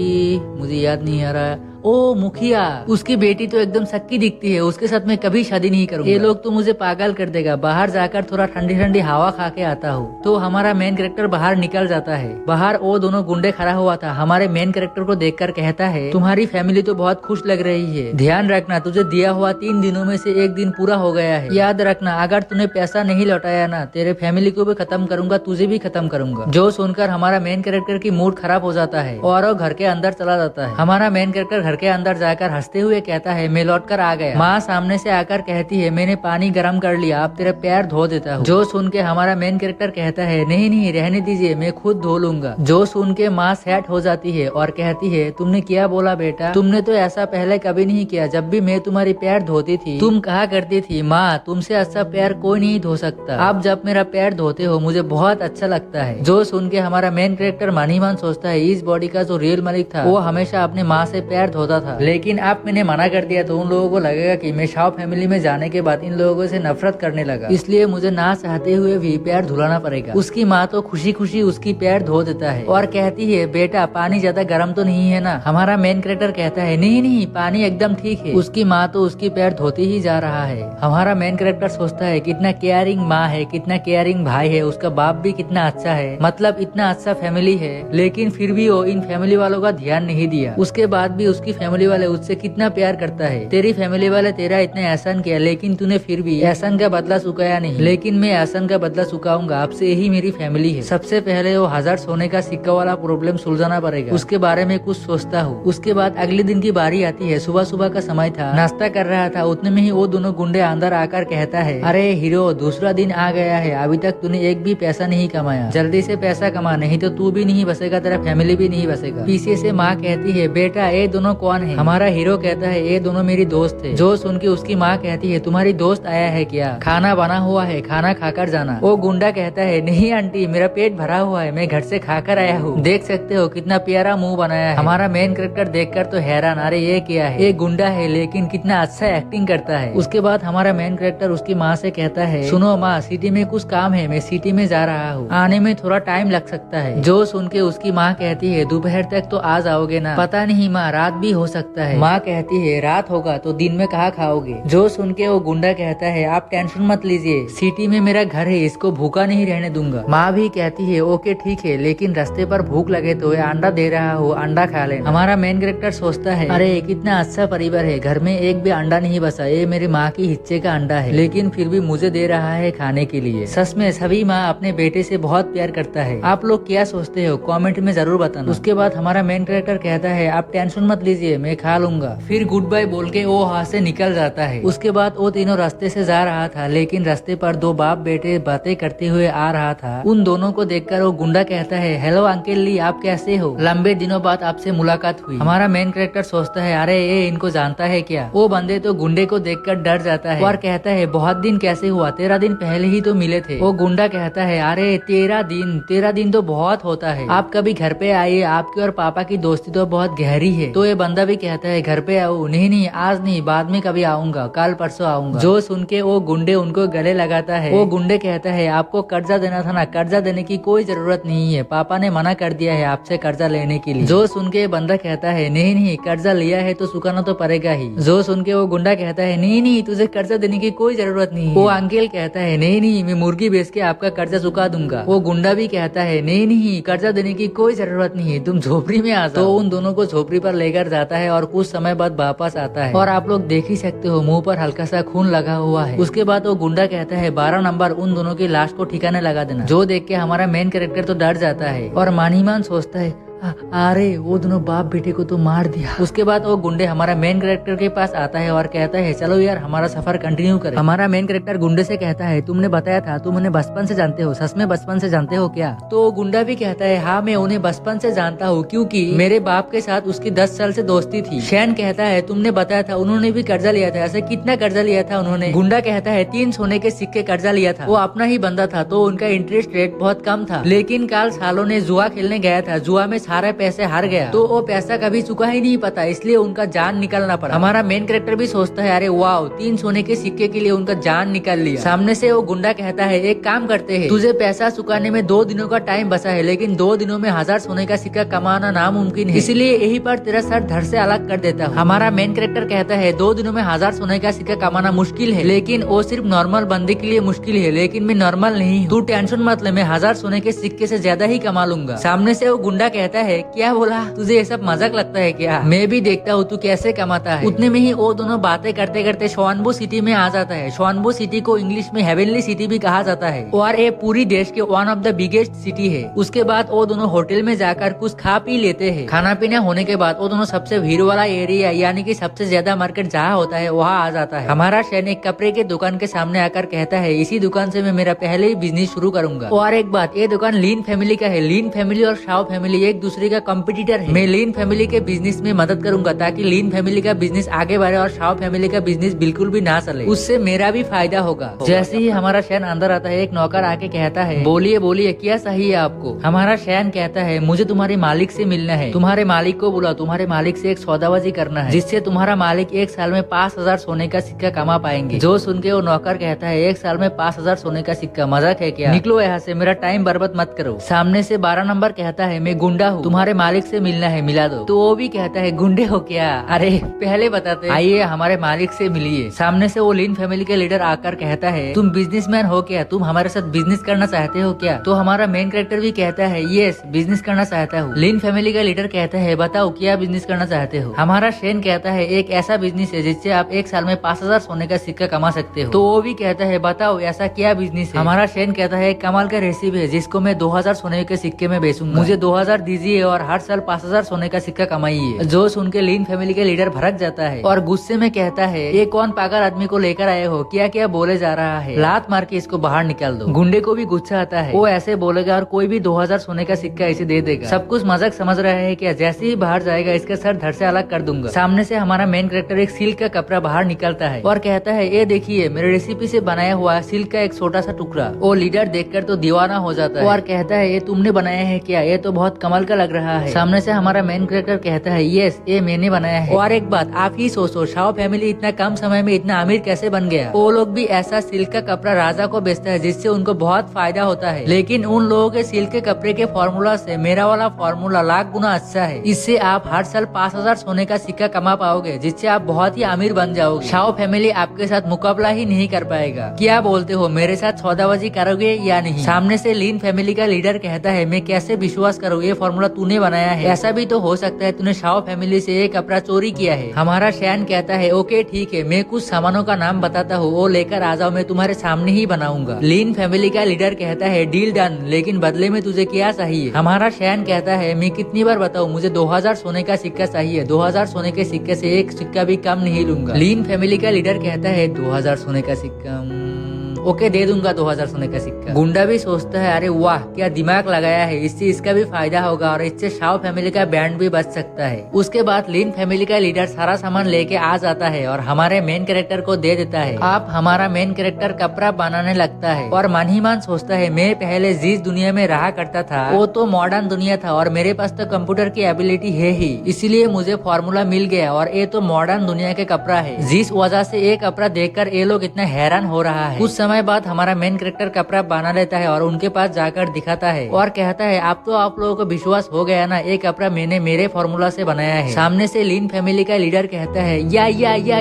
मुझे याद नहीं आ रहा। ओ मुखिया, उसकी बेटी तो एकदम सक्की दिखती है, उसके साथ मैं कभी शादी नहीं करूंगा, ये लोग तो मुझे पागल कर देगा, बाहर जाकर थोड़ा ठंडी ठंडी हवा खा के आता हूँ। तो हमारा मेन कैरेक्टर बाहर निकल जाता है। बाहर वो दोनों गुंडे खड़ा हुआ था, हमारे मेन कैरेक्टर को देखकर कहता है तुम्हारी फैमिली तो बहुत खुश लग रही है, ध्यान रखना तुझे दिया हुआ 3 दिनों में से 1 दिन पूरा हो गया है, याद रखना अगर तूने पैसा नहीं लौटाया ना तेरे फैमिली को भी खत्म करूंगा, तुझे भी खत्म करूंगा। जो सुनकर हमारा मेन कैरेक्टर की मूड खराब हो जाता है और वो घर के अंदर चला जाता है। हमारा मेन कैरेक्टर घर के अंदर जाकर हंसते हुए कहता है मैं लौट कर आ गया। माँ सामने से आकर कहती है मैंने पानी गर्म कर लिया, आप तेरे पैर धो देता हूँ। जो सुन के हमारा मेन कैरेक्टर कहता है नहीं रहने दीजिए मैं खुद धो लूंगा। जो सुन के माँ सेट हो जाती है और कहती है तुमने क्या बोला बेटा, तुमने तो ऐसा पहले कभी नहीं किया, जब भी मैं तुम्हारी पैर धोती थी तुम कहा करती थी माँ तुमसे अच्छा पैर कोई नहीं धो सकता, आप जब मेरा पैर धोते हो मुझे बहुत अच्छा लगता है। जो सुन के हमारा मेन कैरेक्टर मन ही मन सोचता है इस बॉडी का जो रियल मालिक था वो हमेशा अपने माँ से पैर धोता था, लेकिन अब मैंने मना कर दिया तो उन लोगों को लगेगा कि मैं शाओ फैमिली में जाने के बाद इन लोगों से नफरत करने लगा, इसलिए मुझे ना चाहते हुए भी पैर धुलाना पड़ेगा। उसकी माँ तो खुशी खुशी उसकी पैर धो देता है और कहती है बेटा पानी ज्यादा गर्म तो नहीं है ना। हमारा मेन कैरेक्टर कहता है नहीं पानी एकदम ठीक है। उसकी माँ तो उसकी पैर धोती ही जा रहा है। हमारा मेन कैरेक्टर सोचता है कितना केयरिंग माँ है, कितना केयरिंग भाई है, उसका बाप भी कितना अच्छा है, मतलब इतना अच्छा फैमिली है, लेकिन फिर भी वो इन फैमिली वालों का ध्यान नहीं दिया। उसके बाद भी उसकी फैमिली वाले उससे कितना प्यार करता है। तेरी फैमिली वाले तेरा इतना एहसान किया लेकिन तूने फिर भी एहसान का बदला चुकाया नहीं, लेकिन मैं एहसान का बदला चुकाऊंगा, आपसे यही मेरी फैमिली है। सबसे पहले वो 1000 सोने का सिक्का वाला प्रॉब्लम सुलझाना पड़ेगा, उसके बारे में कुछ सोचता हूँ। उसके बाद अगले दिन की बारी आती है, सुबह का समय था, नाश्ता कर रहा था, उतने में ही वो दोनों गुंडे अंदर आकर कहता है अरे हीरो दूसरा दिन आ गया है, अभी तक तूने एक भी पैसा नहीं कमाया, जल्दी से पैसा कमा नहीं तो तू भी नहीं बसेगा, तेरा फैमिली भी नहीं बसेगा। पीछे से माँ कहती है बेटा ये दोनों दोनों कौन है? हमारा हीरो कहता है ये दोनों मेरी दोस्त है। जो सुन के उसकी माँ कहती है तुम्हारी दोस्त आया है क्या, खाना बना हुआ है, खाना खाकर जाना। वो गुंडा कहता है नहीं आंटी मेरा पेट भरा हुआ है, मैं घर से खाकर आया हूँ। देख सकते हो कितना प्यारा मुंह बनाया है। हमारा मेन कैरेक्टर देखकर तो हैरान, अरे ये क्या है, ये गुंडा है लेकिन कितना अच्छा एक्टिंग करता है। उसके बाद हमारा मेन कैरेक्टर उसकी माँ से कहता है सुनो माँ सिटी में कुछ काम है, मैं सिटी में जा रहा हूँ, आने में थोड़ा टाइम लग सकता है। जो सुन के उसकी माँ कहती है दोपहर तक तो आ जाओगे ना? पता नहीं माँ रात भी हो सकता है। माँ कहती है रात होगा तो दिन में कहाँ खाओगे? जो सुन के वो गुंडा कहता है आप टेंशन मत लीजिए, सिटी में मेरा घर है, इसको भूखा नहीं रहने दूंगा। माँ भी कहती है ओके ठीक है, लेकिन रास्ते पर भूख लगे तो ये अंडा दे रहा हो, अंडा खा लेना। हमारा मेन कैरेक्टर सोचता है अरे कितना अच्छा परिवार है, घर में एक भी अंडा नहीं बचा, ये मेरी माँ की हिस्से का अंडा है, लेकिन फिर भी मुझे दे रहा है खाने के लिए। सच में सभी माँ अपने बेटे से बहुत प्यार करता है। आप लोग क्या सोचते हो कमेंट में जरूर बताना। उसके बाद हमारा मेन कैरेक्टर कहता है आप टेंशन मत लीजिए मैं खा लूंगा। फिर गुड बाय बोल के वो वहाँ से निकल जाता है। उसके बाद वो तीनों रास्ते से जा रहा था, लेकिन रास्ते पर दो बाप बेटे बातें करते हुए आ रहा था। उन दोनों को देखकर वो गुंडा कहता है हेलो अंकल ली आप कैसे हो, लंबे दिनों बाद आपसे मुलाकात हुई। हमारा मेन कैरेक्टर सोचता है अरे ये इनको जानता है क्या? वो बंदे तो गुंडे को देखकर डर जाता है और कहता है बहुत दिन कैसे हुआ, 13 दिन पहले ही तो मिले थे। वो गुंडा कहता है अरे 13 दिन तो बहुत होता है, आप कभी घर पे आइए, आपकी और पापा की दोस्ती तो बहुत गहरी है। तो ये बंदा भी कहता है घर पे आओ, नहीं आज नहीं बाद में कभी आऊंगा, कल परसों आऊंगा। जो सुन के वो गुंडे उनको गले लगाता है। वो गुंडे कहता है आपको कर्जा देना था ना, कर्जा देने की कोई जरूरत नहीं है, पापा ने मना कर दिया है आपसे कर्जा लेने के लिए। जो सुन के बंदा कहता है नहीं कर्जा लिया है तो चुकाना तो पड़ेगा ही। जो सुन के वो गुंडा कहता है नहीं तुझे कर्जा देने की कोई जरूरत नहीं। वो अंकल कहता है नहीं मैं मुर्गी बेच के आपका कर्जा चुका दूंगा। वो गुंडा भी कहता है नहीं कर्जा देने की कोई जरूरत नहीं है, तुम झोपड़ी में आ जाओ। तो उन दोनों को झोपड़ी पर लेकर जाता है और कुछ समय बाद वापस आता है और आप लोग देख ही सकते हो मुंह पर हल्का सा खून लगा हुआ है। उसके बाद वो गुंडा कहता है 12 नंबर उन दोनों की लाश को ठिकाने लगा देना। जो देख के हमारा मेन कैरेक्टर तो डर जाता है और मानीमान सोचता है अरे वो दोनों बाप बेटे को तो मार दिया। उसके बाद वो गुंडे हमारा मेन कैरेक्टर के पास आता है और कहता है चलो यार हमारा सफर कंटिन्यू करें। हमारा मेन कैरेक्टर गुंडे से कहता है तुमने बताया था तुम उन्हें बचपन से जानते हो, सच में बचपन से जानते हो क्या? तो गुंडा भी कहता है हाँ मैं उन्हें बचपन से जानता हूँ, क्योंकि मेरे बाप के साथ उसकी 10 साल से दोस्ती थी। शैन कहता है तुमने बताया था उन्होंने भी कर्जा लिया था, ऐसे कितना कर्जा लिया था उन्होंने? गुंडा कहता है 3 सोने के सिक्के कर्जा लिया था, वो अपना ही बंदा था तो उनका इंटरेस्ट रेट बहुत कम था, लेकिन कल सालों ने जुआ खेलने गया था, जुआ में सारे पैसे हार गया तो वो पैसा कभी चुका ही नहीं पता, इसलिए उनका जान निकलना पड़ा। हमारा मेन कैरेक्टर भी सोचता है अरे वाह 3 सोने के सिक्के के लिए उनका जान निकल लिया। सामने से वो गुंडा कहता है एक काम करते हैं, तुझे पैसा चुकाने में 2 दिनों का टाइम बचा है, लेकिन 2 दिनों में 1000 सोने का सिक्का कमाना नामुमकिन है, इसलिए यही पर तेरा सर धड़ से अलग कर देता हूँ। हमारा मेन कैरेक्टर कहता है 2 दिनों में 1000 सोने का सिक्का कमाना मुश्किल है, लेकिन वो सिर्फ नॉर्मल बंदे के लिए मुश्किल है, लेकिन मैं नॉर्मल नहीं हूँ, तू टेंशन मत ले, मैं 1000 सोने के सिक्के से ज्यादा ही कमा लूंगा। सामने से वो गुंडा कहता है क्या बोला, तुझे ये सब मजाक लगता है क्या? मैं भी देखता हूँ तू कैसे कमाता है। उतने में ही वो दोनों बातें करते करते शोनबू सिटी में आ जाता है। शोनबू सिटी को इंग्लिश में हेवनली सिटी भी कहा जाता है और ये पूरी देश के one of the biggest city है। उसके बाद वो दोनों होटल में जाकर कुछ खा पी लेते हैं। खाना पीना होने के बाद वो दोनों सबसे भीड़ वाला एरिया यानी कि सबसे ज्यादा मार्केट जहाँ होता है वहाँ आ जाता है। हमारा शहर एक कपड़े के दुकान के सामने आकर कहता है इसी दुकान से मैं मेरा पहले ही बिजनेस शुरू करूंगा। और एक बात, ये दुकान लीन फैमिली का है। लीन फैमिली और शाओ फैमिली एक दूसरे का कॉम्पिटिटर है। मैं लीन फैमिली के बिजनेस में मदद करूंगा ताकि लीन फैमिली का बिजनेस आगे बढ़े और शाओ फैमिली का बिजनेस बिल्कुल भी ना चले, उससे मेरा भी फायदा होगा। जैसे ही हमारा शहर अंदर आता है एक नौकर आके कहता है बोलिए बोलिए क्या चाहिए आपको? हमारा शहर कहता है मुझे तुम्हारे मालिक से मिलना है, तुम्हारे मालिक को बुलाओ, तुम्हारे मालिक से एक सौदाबाजी करना है जिससे तुम्हारा मालिक 1 साल में 5000 सोने का सिक्का कमा पाएंगे। जो सुन के वो नौकर कहता है 1 साल में 5000 सोने का सिक्का, मजाक है क्या? निकलो यहाँ से, मेरा टाइम बर्बाद मत करो। सामने से 12 नंबर कहता है मैं गुंडा हूँ, तुम्हारे मालिक से मिलना है, मिला दो। तो वो भी कहता है गुंडे हो क्या? अरे पहले बताते, आइए हमारे मालिक से मिलिए। सामने से वो लीन फैमिली के लीडर आकर कहता है तुम बिजनेसमैन हो क्या, तुम हमारे साथ बिजनेस करना चाहते हो क्या? तो हमारा मेन कैरेक्टर भी कहता है यस बिजनेस करना चाहता हूँ। लीन फैमिली का लीडर कहता है बताओ क्या बिजनेस करना चाहते हो? हमारा शेन कहता है एक ऐसा बिजनेस है जिससे आप 1 साल में 5000 सोने का सिक्का कमा सकते हो। तो वो भी कहता है बताओ ऐसा क्या बिजनेस है? हमारा शेन कहता है कमाल का रेसिपी है जिसको मैं 2000 सोने के सिक्के में बेचूंगा, मुझे 2000 दीजिए लीजिए और हर साल 5,000 सोने का सिक्का कमाइए। जो सुन के लीन फैमिली के लीडर भड़क जाता है और गुस्से में कहता है, ये कौन पागल आदमी को लेकर आए हो, क्या क्या बोले जा रहा है, लात मार के इसको बाहर निकाल दो। गुंडे को भी गुस्सा आता है, वो ऐसे बोलेगा और कोई भी 2,000 सोने का सिक्का इसे दे देगा। सब कुछ मजाक समझ रहा है क्या, जैसे ही बाहर जाएगा इसका सर धड़ से अलग कर दूंगा। सामने से हमारा मेन कैरेक्टर एक सिल्क का कपड़ा बाहर निकलता है और कहता है, ये देखिए मेरे रेसिपी से बनाया हुआ सिल्क का एक छोटा सा टुकड़ा। वो लीडर देखकर तो दीवाना हो जाता है और कहता है, ये तुमने बनाया है क्या, ये तो बहुत कमाल का लग रहा है। सामने से हमारा मेन कैरेक्टर कहता है, यस ये मैंने बनाया है। और एक बात आप ही सोचो, शाओ फैमिली इतना कम समय में इतना अमीर कैसे बन गया। वो लोग भी ऐसा सिल्क का कपड़ा राजा को बेचता है जिससे उनको बहुत फायदा होता है, लेकिन उन लोगों के सिल्क के कपड़े के फॉर्मूला से मेरा वाला फॉर्मूला लाख गुना अच्छा है। इससे आप हर साल 5,000 सोने का सिक्का कमा पाओगे, जिससे आप बहुत ही अमीर बन जाओगे। शाओ फैमिली आपके साथ मुकाबला ही नहीं कर पाएगा। क्या बोलते हो, मेरे साथ सौदाबाजी करोगे या नहीं। सामने से लीन फैमिली का लीडर कहता है, मैं कैसे विश्वास करूँ, ये फॉर्मूला तूने बनाया है, ऐसा भी तो हो सकता है तूने शाओ फैमिली से ये कपड़ा चोरी किया है। हमारा शैन कहता है, ओके ठीक है, मैं कुछ सामानों का नाम बताता हूँ, वो लेकर आ जाओ, मैं तुम्हारे सामने ही बनाऊंगा। लीन फैमिली का लीडर कहता है, डील डन, लेकिन बदले में तुझे क्या चाहिए। हमारा शैन कहता है, मैं कितनी बार बताऊं, मुझे 2,000 सोने का सिक्का चाहिए, 2,000 सोने के सिक्के से एक सिक्का भी कम नहीं लूंगा। लीन फैमिली का लीडर कहता है, 2,000 सोने का सिक्का, ओके दे दूंगा 2,000 सोने का सिक्का। गुंडा भी सोचता है, अरे वाह क्या दिमाग लगाया है, इससे इसका भी फायदा होगा और इससे शाओ फैमिली का बैंड भी बच सकता है। उसके बाद लीन फैमिली का लीडर सारा सामान लेके आ जाता है और हमारे मेन कैरेक्टर को दे देता है। आप हमारा मेन कैरेक्टर कपड़ा बनाने लगता है और मन ही मन सोचता है, मैं पहले जिस दुनिया में रहा करता था वो तो मॉडर्न दुनिया था और मेरे पास तो कंप्यूटर की एबिलिटी है ही, इसलिए मुझे फॉर्मूला मिल गया और ये तो मॉडर्न दुनिया के कपड़ा है, जिस वजह से ये कपड़ा देखकर ये लोग इतना हैरान हो रहा है। कुछ समय बाद हमारा मेन कैरेक्टर कपड़ा बना लेता है और उनके पास जाकर दिखाता है और कहता है, आप लोगों को विश्वास हो गया ना, ये कपड़ा मैंने मेरे फॉर्मूला से बनाया है। सामने से लीन फैमिली का लीडर कहता है,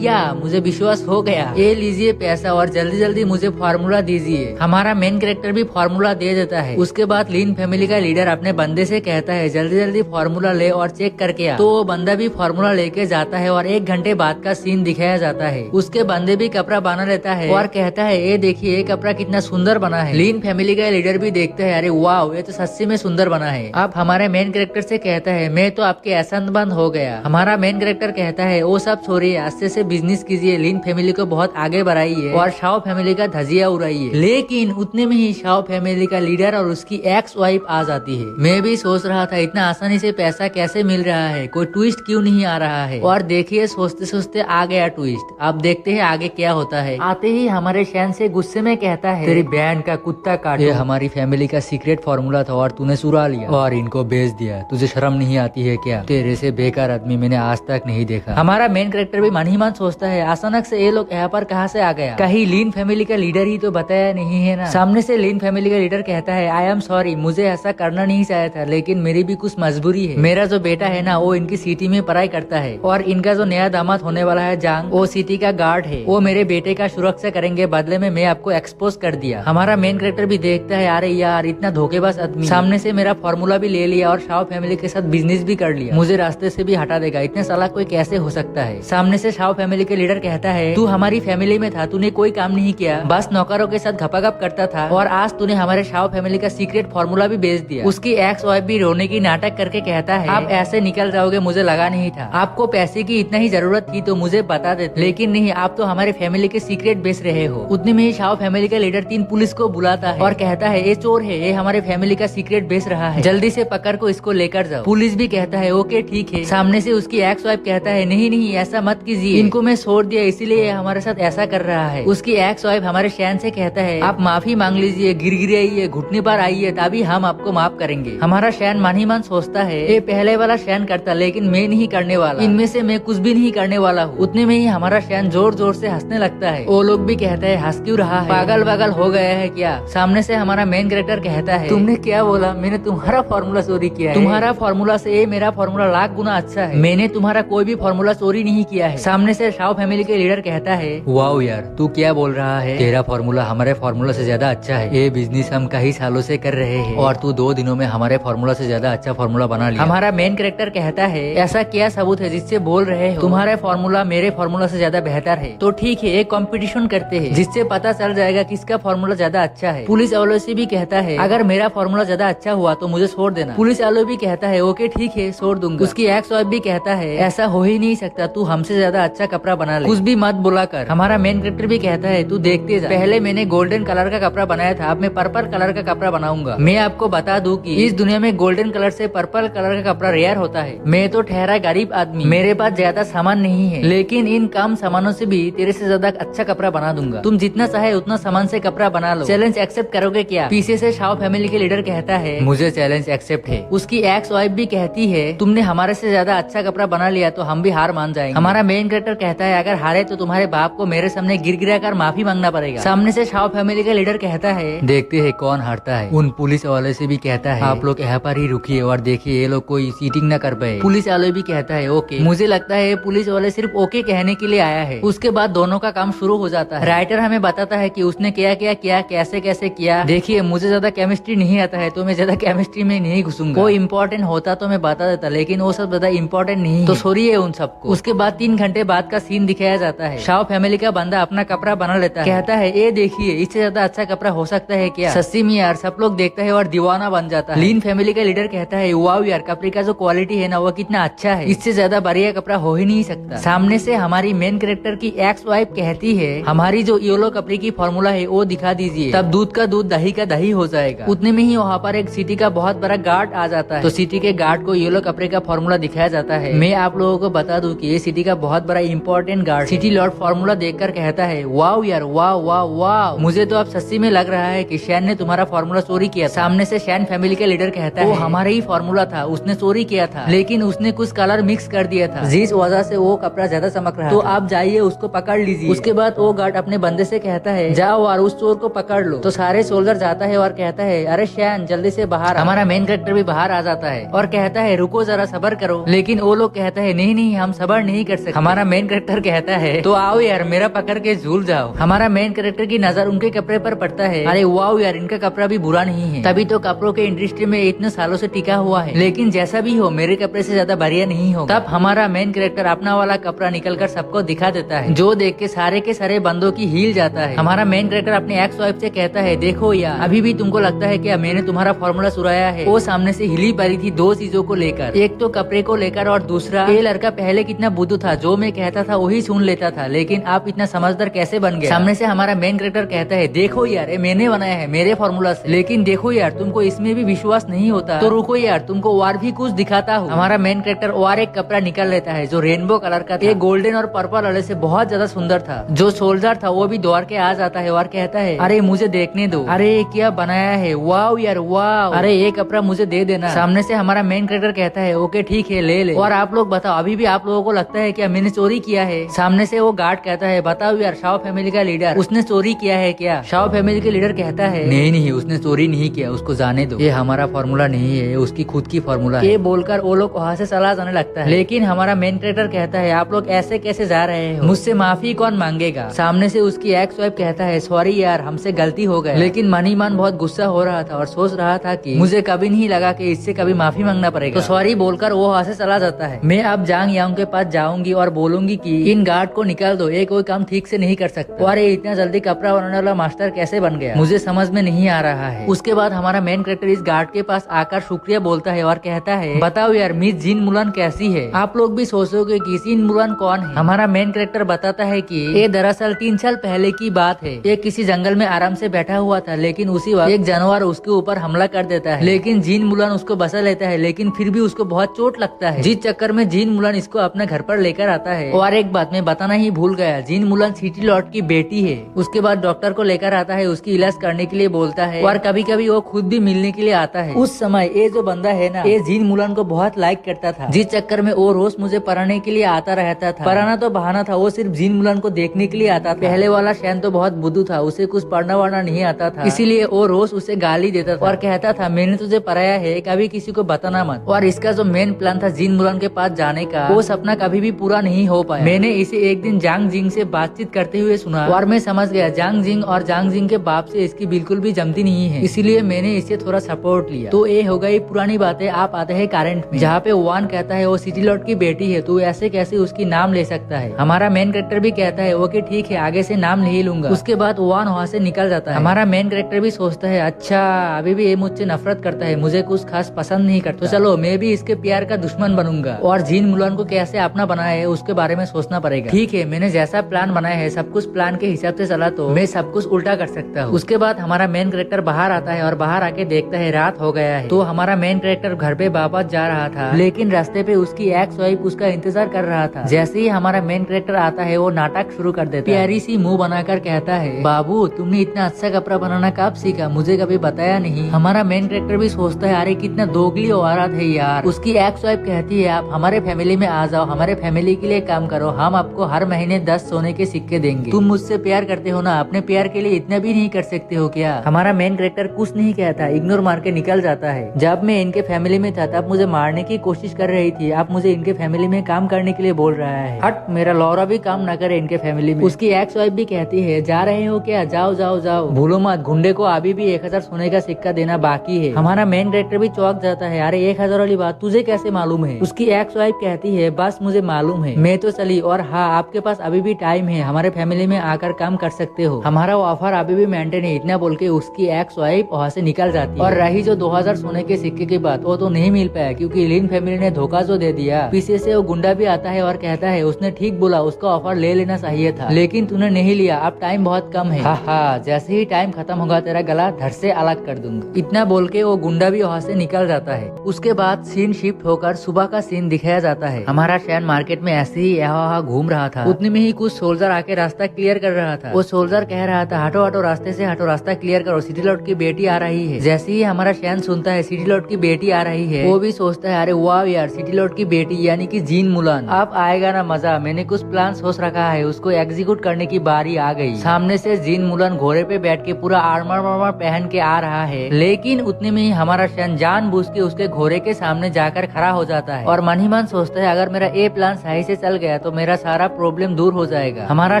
या मुझे विश्वास हो गया, ये लीजिए पैसा और जल्दी जल्दी मुझे फॉर्मूला दीजिए। हमारा मेन कैरेक्टर भी फॉर्मूला दे देता है। उसके बाद लीन फैमिली का लीडर अपने बंदे से कहता है, जल्दी जल्दी फॉर्मूला ले और चेक करके आ। तो वो बंदा भी फॉर्मूला लेके जाता है और 1 घंटे बाद का सीन दिखाया जाता है। उसके बंदे भी कपड़ा बना लेता है और कहता है, ये देखिए कपड़ा कितना सुंदर बना है। लीन फैमिली का लीडर भी देखता है, अरे वाह ये तो सच्ची में सुंदर बना है। अब हमारे मेन कैरेक्टर से कहता है, मैं तो आपके एहसान बंद हो गया। हमारा मेन कैरेक्टर कहता है, वो सब छोड़िए, अच्छे से बिजनेस कीजिए, लीन फैमिली को बहुत आगे बढ़ाइए और शाओ फैमिली का धजिया उड़ाइए। लेकिन उतने में ही शाओ फैमिली का लीडर और उसकी एक्स वाइफ आ जाती है। मैं भी सोच रहा था इतना आसानी से पैसा कैसे मिल रहा है, कोई ट्विस्ट क्यों नहीं आ रहा है। और देखिए सोचते सोचते आ गया ट्विस्ट। अब देखते हैं आगे क्या होता है। आते ही हमारे शैन से गुस्से में कहता है, तेरी बैंड का कुत्ता काटो, ये हमारी फैमिली का सीक्रेट फॉर्मूला था और तूने चुरा लिया और इनको बेच दिया, तुझे शर्म नहीं आती है क्या, तेरे से बेकार आदमी मैंने आज तक नहीं देखा। हमारा मेन कैरेक्टर भी मन ही मन सोचता है, अचानक से ये लोग यहाँ पर कहाँ से आ गया, कहीं लीन फैमिली का लीडर ही तो बताया नहीं है ना। सामने से लीन फैमिली का लीडर कहता है, आई एम सॉरी, मुझे ऐसा करना नहीं चाहिए था, लेकिन मेरी भी कुछ मजबूरी है। मेरा जो बेटा है ना, वो इनकी सिटी में पढ़ाई करता है और इनका जो नया दामाद होने वाला है जांग, वो सिटी का गार्ड है, वो मेरे बेटे का सुरक्षा करेंगे, बदले में मैं आपको एक्सपोज कर दिया। हमारा मेन कैरेक्टर भी देखता है, अरे यार इतना धोखेबाज आदमी, सामने से मेरा फॉर्मूला भी ले लिया और शाओ फैमिली के साथ बिजनेस भी कर लिया, मुझे रास्ते से भी हटा देगा, इतने साला कोई कैसे हो सकता है। सामने से शाओ फैमिली के लीडर कहता है, तू हमारी फैमिली में था, तूने कोई काम नहीं किया, बस नौकरों के साथ घपाघप करता था और आज तूने हमारे शाओ फैमिली का सीक्रेट फॉर्मूला भी बेच दिया। उसकी एक्स वाइफ भी रोने की नाटक करके कहता है, आप ऐसे निकल जाओगे मुझे लगा नहीं था, आपको पैसे की इतना ही जरूरत थी तो मुझे बता देते, लेकिन नहीं, आप तो हमारे फैमिली के सीक्रेट बेच रहे हो। उतने में ही शाओ फैमिली का लीडर 3 पुलिस को बुलाता है और कहता है, ये चोर है, ये हमारे फैमिली का सीक्रेट बेच रहा है, जल्दी से पकड़ को इसको लेकर जाओ। पुलिस भी कहता है, ओके ठीक है। सामने से उसकी एक्स वाइफ कहता है, नहीं नहीं ऐसा मत कीजिए, इनको मैं छोड़ दिया इसीलिए हमारे साथ ऐसा कर रहा है। उसकी एक्स वाइफ हमारे शैन से कहता है, आप माफी मांग लीजिए, गिरगिराइए, घुटने पर आइए, तभी हम आपको माफ करेंगे। हमारा शैन मन ही मन सोचता है, ये पहले वाला शैन करता, लेकिन मैं नहीं करने वाला, इनमें से मैं कुछ भी नहीं करने वाला हूँ। उतने में ही हमारा शैन जोर जोर से हंसने लगता है। वो लोग भी कहते हैं, हंस क्यों रहा है, पागल पागल हो गया है क्या। सामने से हमारा मेन कैरेक्टर कहता है, तुमने क्या बोला, मैंने तुम्हारा फॉर्मूला चोरी किया है, तुम्हारा फॉर्मूला से मेरा फॉर्मूला लाख गुना अच्छा है, मैंने तुम्हारा कोई भी फॉर्मूला चोरी नहीं किया है। सामने से शाओ फैमिली के लीडर कहता है, वाओ यार तू क्या बोल रहा है, तेरा फॉर्मूला हमारे फॉर्मूला से ज्यादा अच्छा है, ये बिजनेस हम कई सालों से कर रहे हैं और तू 2 दिनों में हमारे फॉर्मूला से ज्यादा अच्छा फॉर्मूला बना लिया। हमारा मेन कैरेक्टर कहता है, ऐसा क्या सबूत है जिससे बोल रहे हो तुम्हारा फॉर्मूला मेरे फॉर्मूला से ज्यादा बेहतर है। तो ठीक है, एक कंपटीशन करते हैं जिससे पता चल जाएगा किसका फॉर्मूला ज्यादा अच्छा है। पुलिस वालों से भी कहता है अगर मेरा फॉर्मूला ज्यादा अच्छा हुआ तो मुझे छोड़ देना। पुलिस वालों भी कहता है ओके ठीक है छोड़ दूंगा। उसकी एक्स वाइफ भी कहता है ऐसा हो ही नहीं सकता, तू हमसे ज्यादा अच्छा कपड़ा बना ले, कुछ भी मत बुला कर। हमारा मेन कैरेक्टर भी कहता है तू देखते जा, पहले मैंने गोल्डन कलर का कपड़ा बनाया था, अब मैं पर्पल कलर का कपड़ा बनाऊंगा। मैं आपको बता दूं कि इस दुनिया में गोल्डन कलर से पर्पल कलर का कपड़ा रेयर होता है। मैं तो ठहरा गरीब आदमी, मेरे पास ज्यादा सामान नहीं है, लेकिन इन कम सामानों से भी तेरे से ज्यादा अच्छा कपड़ा बना दूंगा। तुम जितना चाहे उतना सामान से कपड़ा बना लो, चैलेंज एक्सेप्ट करोगे क्या? पीछे से शाओ फैमिली के लीडर कहता है मुझे चैलेंज एक्सेप्ट है। उसकी एक्स वाइफ भी कहती है तुमने हमारे से ज्यादा अच्छा कपड़ा बना लिया तो हम भी हार मान जाएंगे। हमारा मेन कैरेक्टर कहता है अगर हारे तो तुम्हारे बाप को मेरे सामने गिर गिरा कर माफी मांगना पड़ेगा। सामने से शाओ फैमिली का लीडर कहता है देखते हैं कौन हारता है। उन पुलिस वाले से भी कहता है आप लोग यहाँ पर ही रुकिए और देखिए ये लोग कोई चीटिंग न कर पाए। पुलिस वाले भी कहता है ओके। मुझे लगता है पुलिस वाले सिर्फ ओके कहने के लिए आया है। उसके बाद दोनों का काम शुरू हो जाता है। राइटर हमें बताता है कि उसने क्या क्या किया, कैसे कैसे किया। देखिए मुझे ज्यादा केमिस्ट्री नहीं आता है तो मैं ज्यादा केमिस्ट्री में नहीं घुसूंगा। वो इम्पोर्टेंट होता तो मैं बता देता, लेकिन वो सब ज्यादा इम्पोर्टेंट नहीं तो सॉरी है उन सबको। उसके बाद 3 घंटे बाद का सीन दिखाया जाता है। शाओ फैमिली का बंदा अपना कपड़ा बना लेता है, कहता है ये देखिए इससे ज्यादा अच्छा कपड़ा हो सकता है क्या? सच्ची में यार सब लोग देखता है और दीवाना बन जाता है। लीन फैमिली का लीडर कहता है वाओ यार कपड़े का जो क्वालिटी है ना वो कितना अच्छा है, इससे ज्यादा बढ़िया कपड़ा हो ही नहीं सकता। सामने से हमारी मेन कैरेक्टर की एक्स वाइफ कहती है हमारी जो येलो कपड़े की फॉर्मूला है वो दिखा दीजिए, तब दूध का दूध दही का दही हो जाएगा। उतने में ही वहाँ पर एक सिटी का बहुत बड़ा गार्ड आ जाता है, तो सिटी के गार्ड को येलो कपड़े का फॉर्मूला दिखाया जाता है। मैं आप लोगों को बता दूं कि ये सिटी का बहुत बड़ा important guard. City Lord formula देखकर कहता है वाओ यार वाओ वाओ वाओ, मुझे तो अब सच्ची में लग रहा है कि शैन ने तुम्हारा फॉर्मूला चोरी किया। सामने से शैन फैमिली का लीडर कहता है वो हमारा ही फॉर्मूला था, उसने चोरी किया था, लेकिन उसने कुछ कलर मिक्स कर दिया था, जिस वजह से वो कपड़ा ज्यादा चमक रहा है, तो आप जाइए उसको पकड़ लीजिए। उसके बाद वो गार्ड अपने बंदे से कहता है जाओ और उस चोर को पकड़ लो। तो सारे सोल्जर जाता है और कहता है अरे शैन जल्दी से बाहर। हमारा मेन कैरेक्टर भी बाहर आ जाता है और कहता है रुको जरा सबर करो, लेकिन वो लोग कहता है नहीं नहीं हम सबर नहीं कर सकते। हमारा मेन कैरेक्टर कहता है तो आओ यार मेरा पकड़ के झूल जाओ। हमारा मेन कैरेक्टर की नजर उनके कपड़े पर पड़ता है, अरे वाओ यार इनका कपड़ा भी बुरा नहीं है, तभी तो कपड़ों के इंडस्ट्री में इतने सालों से टिका हुआ है, लेकिन जैसा भी हो मेरे कपड़े से ज्यादा बढ़िया नहीं होगा। तब हमारा मेन कैरेक्टर अपना वाला कपड़ा निकल कर सबको दिखा देता है, जो देख के सारे बंदों की हिल जाता है। हमारा मेन कैरेक्टर अपने एक्स वाइफ से कहता है देखो यार अभी भी तुमको लगता है क्या मैंने तुम्हारा फॉर्मूला चुराया है? वो सामने से हिली पड़ी थी 2 चीजों को लेकर, एक तो कपड़े को लेकर और दूसरा ये लड़का पहले कितना बुद्धू था, जो मैं कहता था वही सुन लेता था, लेकिन आप इतना समझदार कैसे बन गए? सामने से हमारा मेन कैरेक्टर कहता है देखो यार ये मैंने बनाया है मेरे फॉर्मूला से, लेकिन देखो यार तुमको इसमें भी विश्वास नहीं होता तो रुको यार तुमको और भी कुछ दिखाता हूँ। हमारा मेन कैरेक्टर और एक कपड़ा निकल लेता है जो रेनबो कलर का था, गोल्डन और पर्पल वाले से बहुत ज्यादा सुंदर था। जो सोल्जर था वो भी दौड़ के आ जाता है और कहता है अरे मुझे देखने दो, अरे क्या बनाया है, वाओ यार वाओ, अरे ये कपड़ा मुझे दे देना। सामने से हमारा मेन कैरेक्टर कहता है ओके ठीक है ले ले। और आप लोग बताओ अभी भी आप लोगों को लगता है क्या मैंने चोरी किया है? सामने से वो गार्ड कहता है बताओ यार शाओ फैमिली का लीडर उसने चोरी किया है क्या? शाओ फैमिली के लीडर कहता है नहीं नहीं उसने चोरी नहीं किया, उसको जाने दो, ये हमारा फॉर्मूला नहीं है, ये उसकी खुद की फॉर्मूला है। ये बोलकर वो लोग वहाँ से चला जाने लगता है, लेकिन हमारा मेन कैरेक्टर कहता है आप लोग ऐसे कैसे जा रहे हो, मुझसे माफी कौन मांगेगा? सामने से उसकी एक्स वाइफ कहता है सॉरी यार हमसे गलती हो गया, लेकिन मनी मान बहुत गुस्सा हो रहा था और सोच रहा था कि मुझे कभी नहीं लगा कि इससे कभी माफी मांगना पड़ेगा, तो सॉरी बोलकर वो वहाँ से चला जाता है। मैं अब जांग यांग के पास जाऊंगी और बोलूंगी कि इन गार्ड को निकाल दो, ये कोई काम ठीक से नहीं कर सकता, और ये इतना जल्दी कपड़ा बनाने वाला मास्टर कैसे बन गया मुझे समझ में नहीं आ रहा है। उसके बाद हमारा मेन कैरेक्टर इस गार्ड के पास आकर शुक्रिया बोलता है और कहता है बताओ यार मिस जिन मुलान कैसी है? आप लोग भी सोचोगे कि जिन मुलान कौन है? हमारा मेन कैरेक्टर बताता है कि ये दरअसल 3 साल पहले की बात है। ये किसी जंगल में आराम से बैठा हुआ था, लेकिन उसी वक्त एक जानवर उसके ऊपर हमला कर देता है, लेकिन जिन मुलान उसको बचा लेता है, लेकिन फिर भी उसको बहुत चोट लगता है, जिस चक्कर में जिन मुलान इसको अपने घर पर लेकर आता है। और एक बात मैं बताना ही भूल गया, जिन मुलान सिटी लॉर्ड की बेटी है। उसके बाद डॉक्टर को लेकर आता है, उसकी इलाज करने के लिए बोलता है, और कभी कभी वो खुद भी मिलने के लिए आता है। उस समय ये जो बंदा है ना, ये जिन मुलान को बहुत लाइक करता था, जिस चक्कर में वो रोज मुझे पढ़ाने के लिए आता रहता था। पढ़ाना तो बहाना था, वो सिर्फ जिन मुलान को देखने के लिए आता था। पहले वाला शैन तो बहुत बुद्धू था, उसे कुछ पढ़ना वढ़ना नहीं आता था, इसीलिए वो रोज उसे गाली देता था और कहता था मैंने तुझे पढ़ाया है, कभी किसी को बताना मत। और इसका जो मेन प्लान था जिन मुलान के पास जाने का, वो सपना कभी भी पूरा नहीं हो पाया। मैंने इसे एक दिन जांग जिंग से बातचीत करते हुए सुना और मैं समझ गया जांग जिंग और जांग जिंग के बाप से इसकी बिल्कुल भी जमती नहीं है, इसीलिए मैंने इसे थोड़ा सपोर्ट लिया। तो ये हो गई पुरानी बातें। आप आते हैं करंट में, जहाँ पे वान कहता है वो सिटी लॉर्ड की बेटी है, तू ऐसे कैसे उसकी नाम ले सकता है? हमारा मेन कैरेक्टर भी कहता है ओके ठीक है आगे से नाम नहीं लूंगा। दूंगा। उसके बाद वान वहाँ से निकल जाता है। हमारा मेन कैरेक्टर भी सोचता है अच्छा अभी भी ये मुझसे नफरत करता है, मुझे कुछ खास पसंद नहीं करता, तो चलो मैं भी इसके प्यार का दुश्मन बनूंगा और जीन मुलान को कैसे अपना बनाया है उसके बारे में सोचना पड़ेगा। ठीक है, मैंने जैसा प्लान बनाया है सब कुछ प्लान के हिसाब से चला तो मैं सब कुछ उल्टा कर सकता हूँ। उसके बाद हमारा मेन कैरेक्टर बाहर आता है और बाहर आके देखता है रात हो गया है। तो हमारा मेन कैरेक्टर घर पे वापस जा रहा था, लेकिन रास्ते पे उसकी एक्स वाइफ उसका इंतजार कर रहा था। जैसे ही हमारा मेन कैरेक्टर आता है वो नाटक शुरू कर देता है। प्यारी सी मुंह बनाकर कहता है बाबू तुमने इतना अच्छा कपड़ा बनाना कब सीखा, मुझे कभी बताया नहीं। हमारा मेन कैरेक्टर भी सोचता है अरे कितना दोगली औरत है यार। उसकी एक्स वाइफ कहती है आप हमारे फैमिली में आ जाओ, हमारे फैमिली के लिए काम करो, हम आपको हर महीने 10 सोने के सिक्के देंगे। तुम मुझसे प्यार करते हो ना, अपने प्यार के लिए इतना भी नहीं कर सकते हो क्या। हमारा मेन कैरेक्टर कुछ नहीं कहता, इग्नोर मार के निकल जाता है। जब मैं इनके फैमिली में था तब मुझे मारने की कोशिश कर रही थी, आप मुझे इनके फैमिली में काम करने के लिए बोल रहा है। हट, मेरा लौरा भी काम न करे इनके फैमिली में। उसकी एक्स वाइफ भी कहती है जा रहे हो क्या, जाओ जाओ जाओ, भूलो मत गुंडे को अभी भी 1000 सोने का सिक्का देना बाकी है। हमारा मेन कैरेक्टर भी चौंक जाता है, अरे 1000 वाली बात तुझे कैसे मालूम है। उसकी एक्स वाइफ कहती है बस मुझे मालूम है, मैं तो चली, और हाँ आपके पास अभी भी टाइम है, हमारे फैमिली में आकर काम कर सकते हो, हमारा ऑफर अभी भी मेंटेन है। इतना बोल के उसकी एक्स वाइफ वहाँ से निकल जाती है। और रही जो 2000 सोने के सिक्के की बात, वो तो नहीं मिल पाया क्योंकि लिन फैमिली ने धोखा जो दे दिया। पीछे से वो गुंडा भी आता है और कहता है उसने ठीक बोला, उसका ऑफर ले लेना चाहिए था, लेकिन तूने नहीं लिया, अब टाइम बहुत कम है। हाँ, जैसे ही टाइम खत्म होगा तेरा गला धड़ से अलग कर दूंगा। इतना बोल के वो गुंडा भी वहाँ से निकल जाता है। उसके बाद सीन शिफ्ट होकर सुबह का सीन दिखाया जाता है। हमारा शैन मार्केट में ऐसे ही यहाँ घूम रहा था, उतने में ही कुछ सोल्जर आके रास्ता क्लियर कर रहा था। वो सोल्जर कह रहा था हटो हटो रास्ते से हटो, रास्ता क्लियर करो, सिटी लॉर्ड की बेटी आ रही है। जैसे ही हमारा शैन सुनता है सिटी लॉर्ड की बेटी आ रही है, वो भी सोचता है अरे वाह यार, सिटी लॉर्ड की बेटी यानी कि जीन मुलान, अब आएगा ना मजा। मैंने कुछ प्लान सोच रखा है, उसको एग्जीक्यूट करने की बारी आ गई। सामने से जीन मुलान घोड़े पे बैठ के पूरा आर्मर वार्मर पहन के आ रहा है, लेकिन उतने में ही हमारा शैन जानबूझ के उसके घोड़े के सामने जाकर खड़ा हो जाता है और मन ही मन सोचता है अगर मेरा ये प्लान सही से चल गया तो मेरा सारा प्रॉब्लम दूर हो जाएगा। हमारा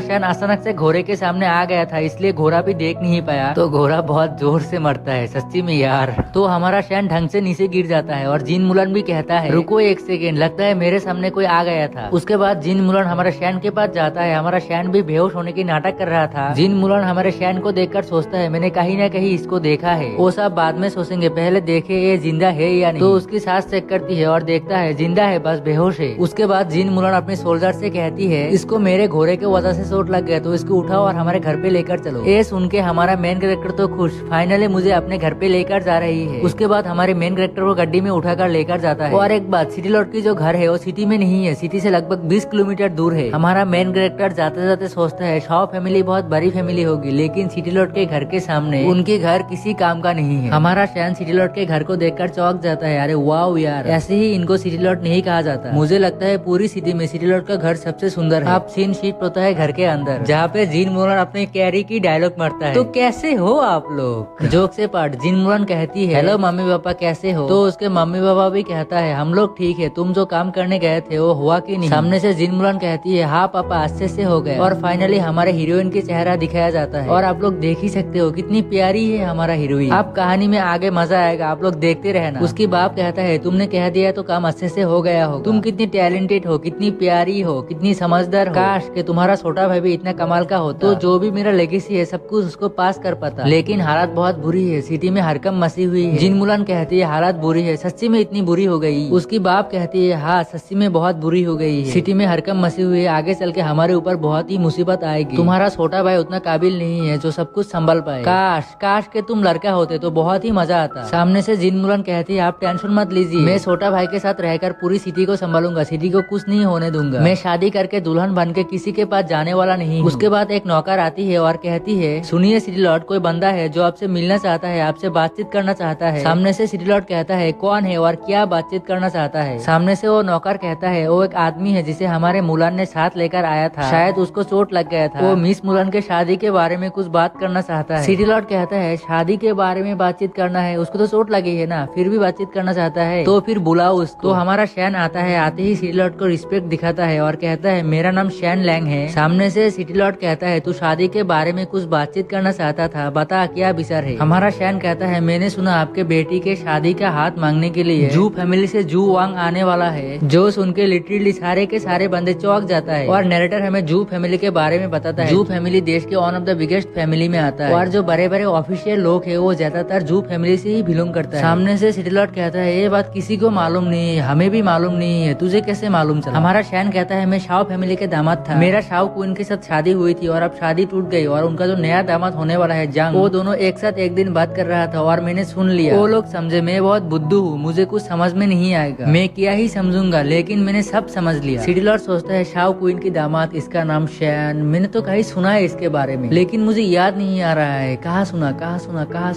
शैन अचानक से घोड़े के सामने आ गया था, इसलिए घोड़ा भी देख नहीं पाया, तो घोड़ा बहुत जोर से मरता है सच्ची में यार। तो हमारा शैन ढंग से नीचे गिर जाता है और जीन मुलान भी कहता है रुको एक सेकेंड, लगता है मेरे सामने कोई आ गया था। उसके बाद जीन मुलान हमारा शैन के पास जाता है। हमारा शैन भी बेहोश होने की नाटक कर रहा था। जीन मुलान हमारे शैन को देखकर सोचता है मैंने कहीं ना कहीं इसको देखा है। वो सब बाद में सोचेंगे, पहले देखे ये जिंदा है या नहीं। तो उसकी सांस चेक करती है और देखता है जिंदा है, बस बेहोश है। उसके बाद जीन मुलान अपने सोल्जर से कहती है इसको मेरे घोड़े के वजह से चोट लग गया, तो इसको उठाओ और हमारे घर पे लेकर चलो। ये सुन के हमारा मेन कैरेक्टर तो खुश, फाइनली मुझे अपने घर पे लेकर जा रही है। उसके बाद हमारे मेन कैरेक्टर को गड्डी में उठाकर लेकर जाता है। और एक बात, सिटी लॉर्ड की जो घर है वो सिटी में नहीं है, सिटी से लगभग 20 किलोमीटर दूर है। हमारा मेन कैरेक्टर जाते जाते सोचता है शाओ फैमिली बहुत बड़ी फैमिली होगी, लेकिन सिटी लॉर्ड के घर के सामने उनके घर किसी काम का नहीं है। हमारा शैन सिटी लॉर्ड के घर को देखकर चौंक जाता है, अरे वाह यार, ऐसे ही इनको सिटी लॉर्ड नहीं कहा जाता। मुझे लगता है पूरी सिटी में सिटी लॉर्ड का घर सबसे सुंदर है। अब सीन शिफ्ट होता है घर के अंदर, जहाँ पे जीन मुलान अपने कैरी की डायलॉग मारता है, तो कैसे हो आप लोग। जोक से पार्ट, जीन मुलान कहती है हेलो मम्मी पापा कैसे हो, तो उसके मम्मी पापा भी कहता है हम लोग ठीक है, तुम जो काम करने गए थे वो हुआ कि नहीं। सामने से जीन मुलान कहती है हाँ पापा अच्छे से हो गए। और फाइनली हमारे हीरोइन की चेहरा दिखाया जाता है और आप लोग देख ही सकते हो कितनी प्यारी है हमारा हीरोइन। अब कहानी में आगे मजा आएगा, आप लोग देखते रहना। उसकी बाप कहता है तुमने कह दिया तो काम अच्छे से हो गया हो, तुम कितनी टैलेंटेड हो, कितनी प्यारी हो, कितनी समझदार हो, काश कि तुम्हारा छोटा भाई भी इतना कमाल का होता, तो जो भी मेरा लेगेसी है सब कुछ उसको पास कर पाता। लेकिन हालत बहुत बुरी है, सिटी में हरकम मसी हुई है। जीन मुलान कहती है हालत बुरी है, सच्ची में इतनी बुरी हो गई। उसकी बाप कहती है हाँ सच्ची में बहुत बुरी हो गई है, सिटी में हरकम मसी हुई है, आगे चल के हमारे ऊपर बहुत ही मुसीबत आएगी। तुम्हारा छोटा भाई उतना काबिल नहीं है जो सब कुछ संभल पाए, काश काश के तुम लड़का होते तो बहुत ही मजा आता। सामने से जीन मुलान कहती है आप टेंशन मत लीजिए, मैं छोटा भाई के साथ रहकर पूरी सिटी को संभालूंगा, सिटी को कुछ नहीं होने दूंगा, मैं शादी करके दुल्हन बन के किसी के पास जाने वाला नहीं। उसके बाद एक नौकर आती है और कहती है सुनिए सिटी लॉर्ड, कोई बंदा है जो आपसे मिलना चाहता है, आपसे बातचीत करना चाहता है। सामने से सिटी लॉर्ड कहता है कौन है और क्या बातचीत करना चाहता है। सामने से वो नौकर कहता है वो एक आदमी है जिसे हमारे मुलान ने साथ लेकर आया था, शायद उसको चोट लग गया था, वो मिस मुलान के शादी के बारे में कुछ बात करना चाहता है। सिटी लॉर्ड कहता है शादी के बारे में बातचीत करना है, उसको तो चोट लगी है ना, फिर भी बातचीत करना चाहता है तो फिर बुलाओ उसको। तो हमारा शैन आता है, आते ही सिटी लॉर्ड को रिस्पेक्ट दिखाता है और कहता है मेरा नाम शैन लैंग है। सामने से सिटी लॉर्ड कहता है तू शादी के बारे में कुछ बातचीत करना चाहता था, बता क्या विचार है। हमारा शैन कहता है मैंने सुना आपके बेटी के शादी का हाथ मांगने के लिए जू फैमिली से जू वांग आने वाला है। जो सुन के लिटरली सारे के सारे बंदे चौंक जाता है और नरेटर हमें जू फैमिली के बारे में बताता है। जू फैमिली फैमिली देश के one of the biggest family में आता है और जो बड़े बड़े ऑफिशियल लोग है वो ज्यादातर जू फैमिली से ही बिलोंग करता है। सामने से सिटी लॉर्ड कहता है ये बात किसी को मालूम नहीं है, हमें भी मालूम नहीं है, तुझे कैसे मालूम चला? हमारा शैन कहता है मैं शाओ फैमिली के दामाद था, मेरा शाओ क्वीन के साथ शादी हुई थी और अब शादी टूट गई और उनका जो नया दामाद होने वाला है जंग, वो दोनों एक साथ एक दिन बात कर रहा था और मैंने सुन लिया। वो लोग समझे मैं बहुत बुद्धू हूँ, मुझे कुछ समझ में नहीं आएगा, मैं क्या ही समझूंगा, लेकिन मैंने सब समझ लिया। सिटी लॉर्ड सोचता है शाओ क्वीन की दामाद, इसका नाम शैन, मैंने तो कहीं सुना है इसके बारे में, लेकिन मुझे याद नहीं आ रहा है कहाँ सुना।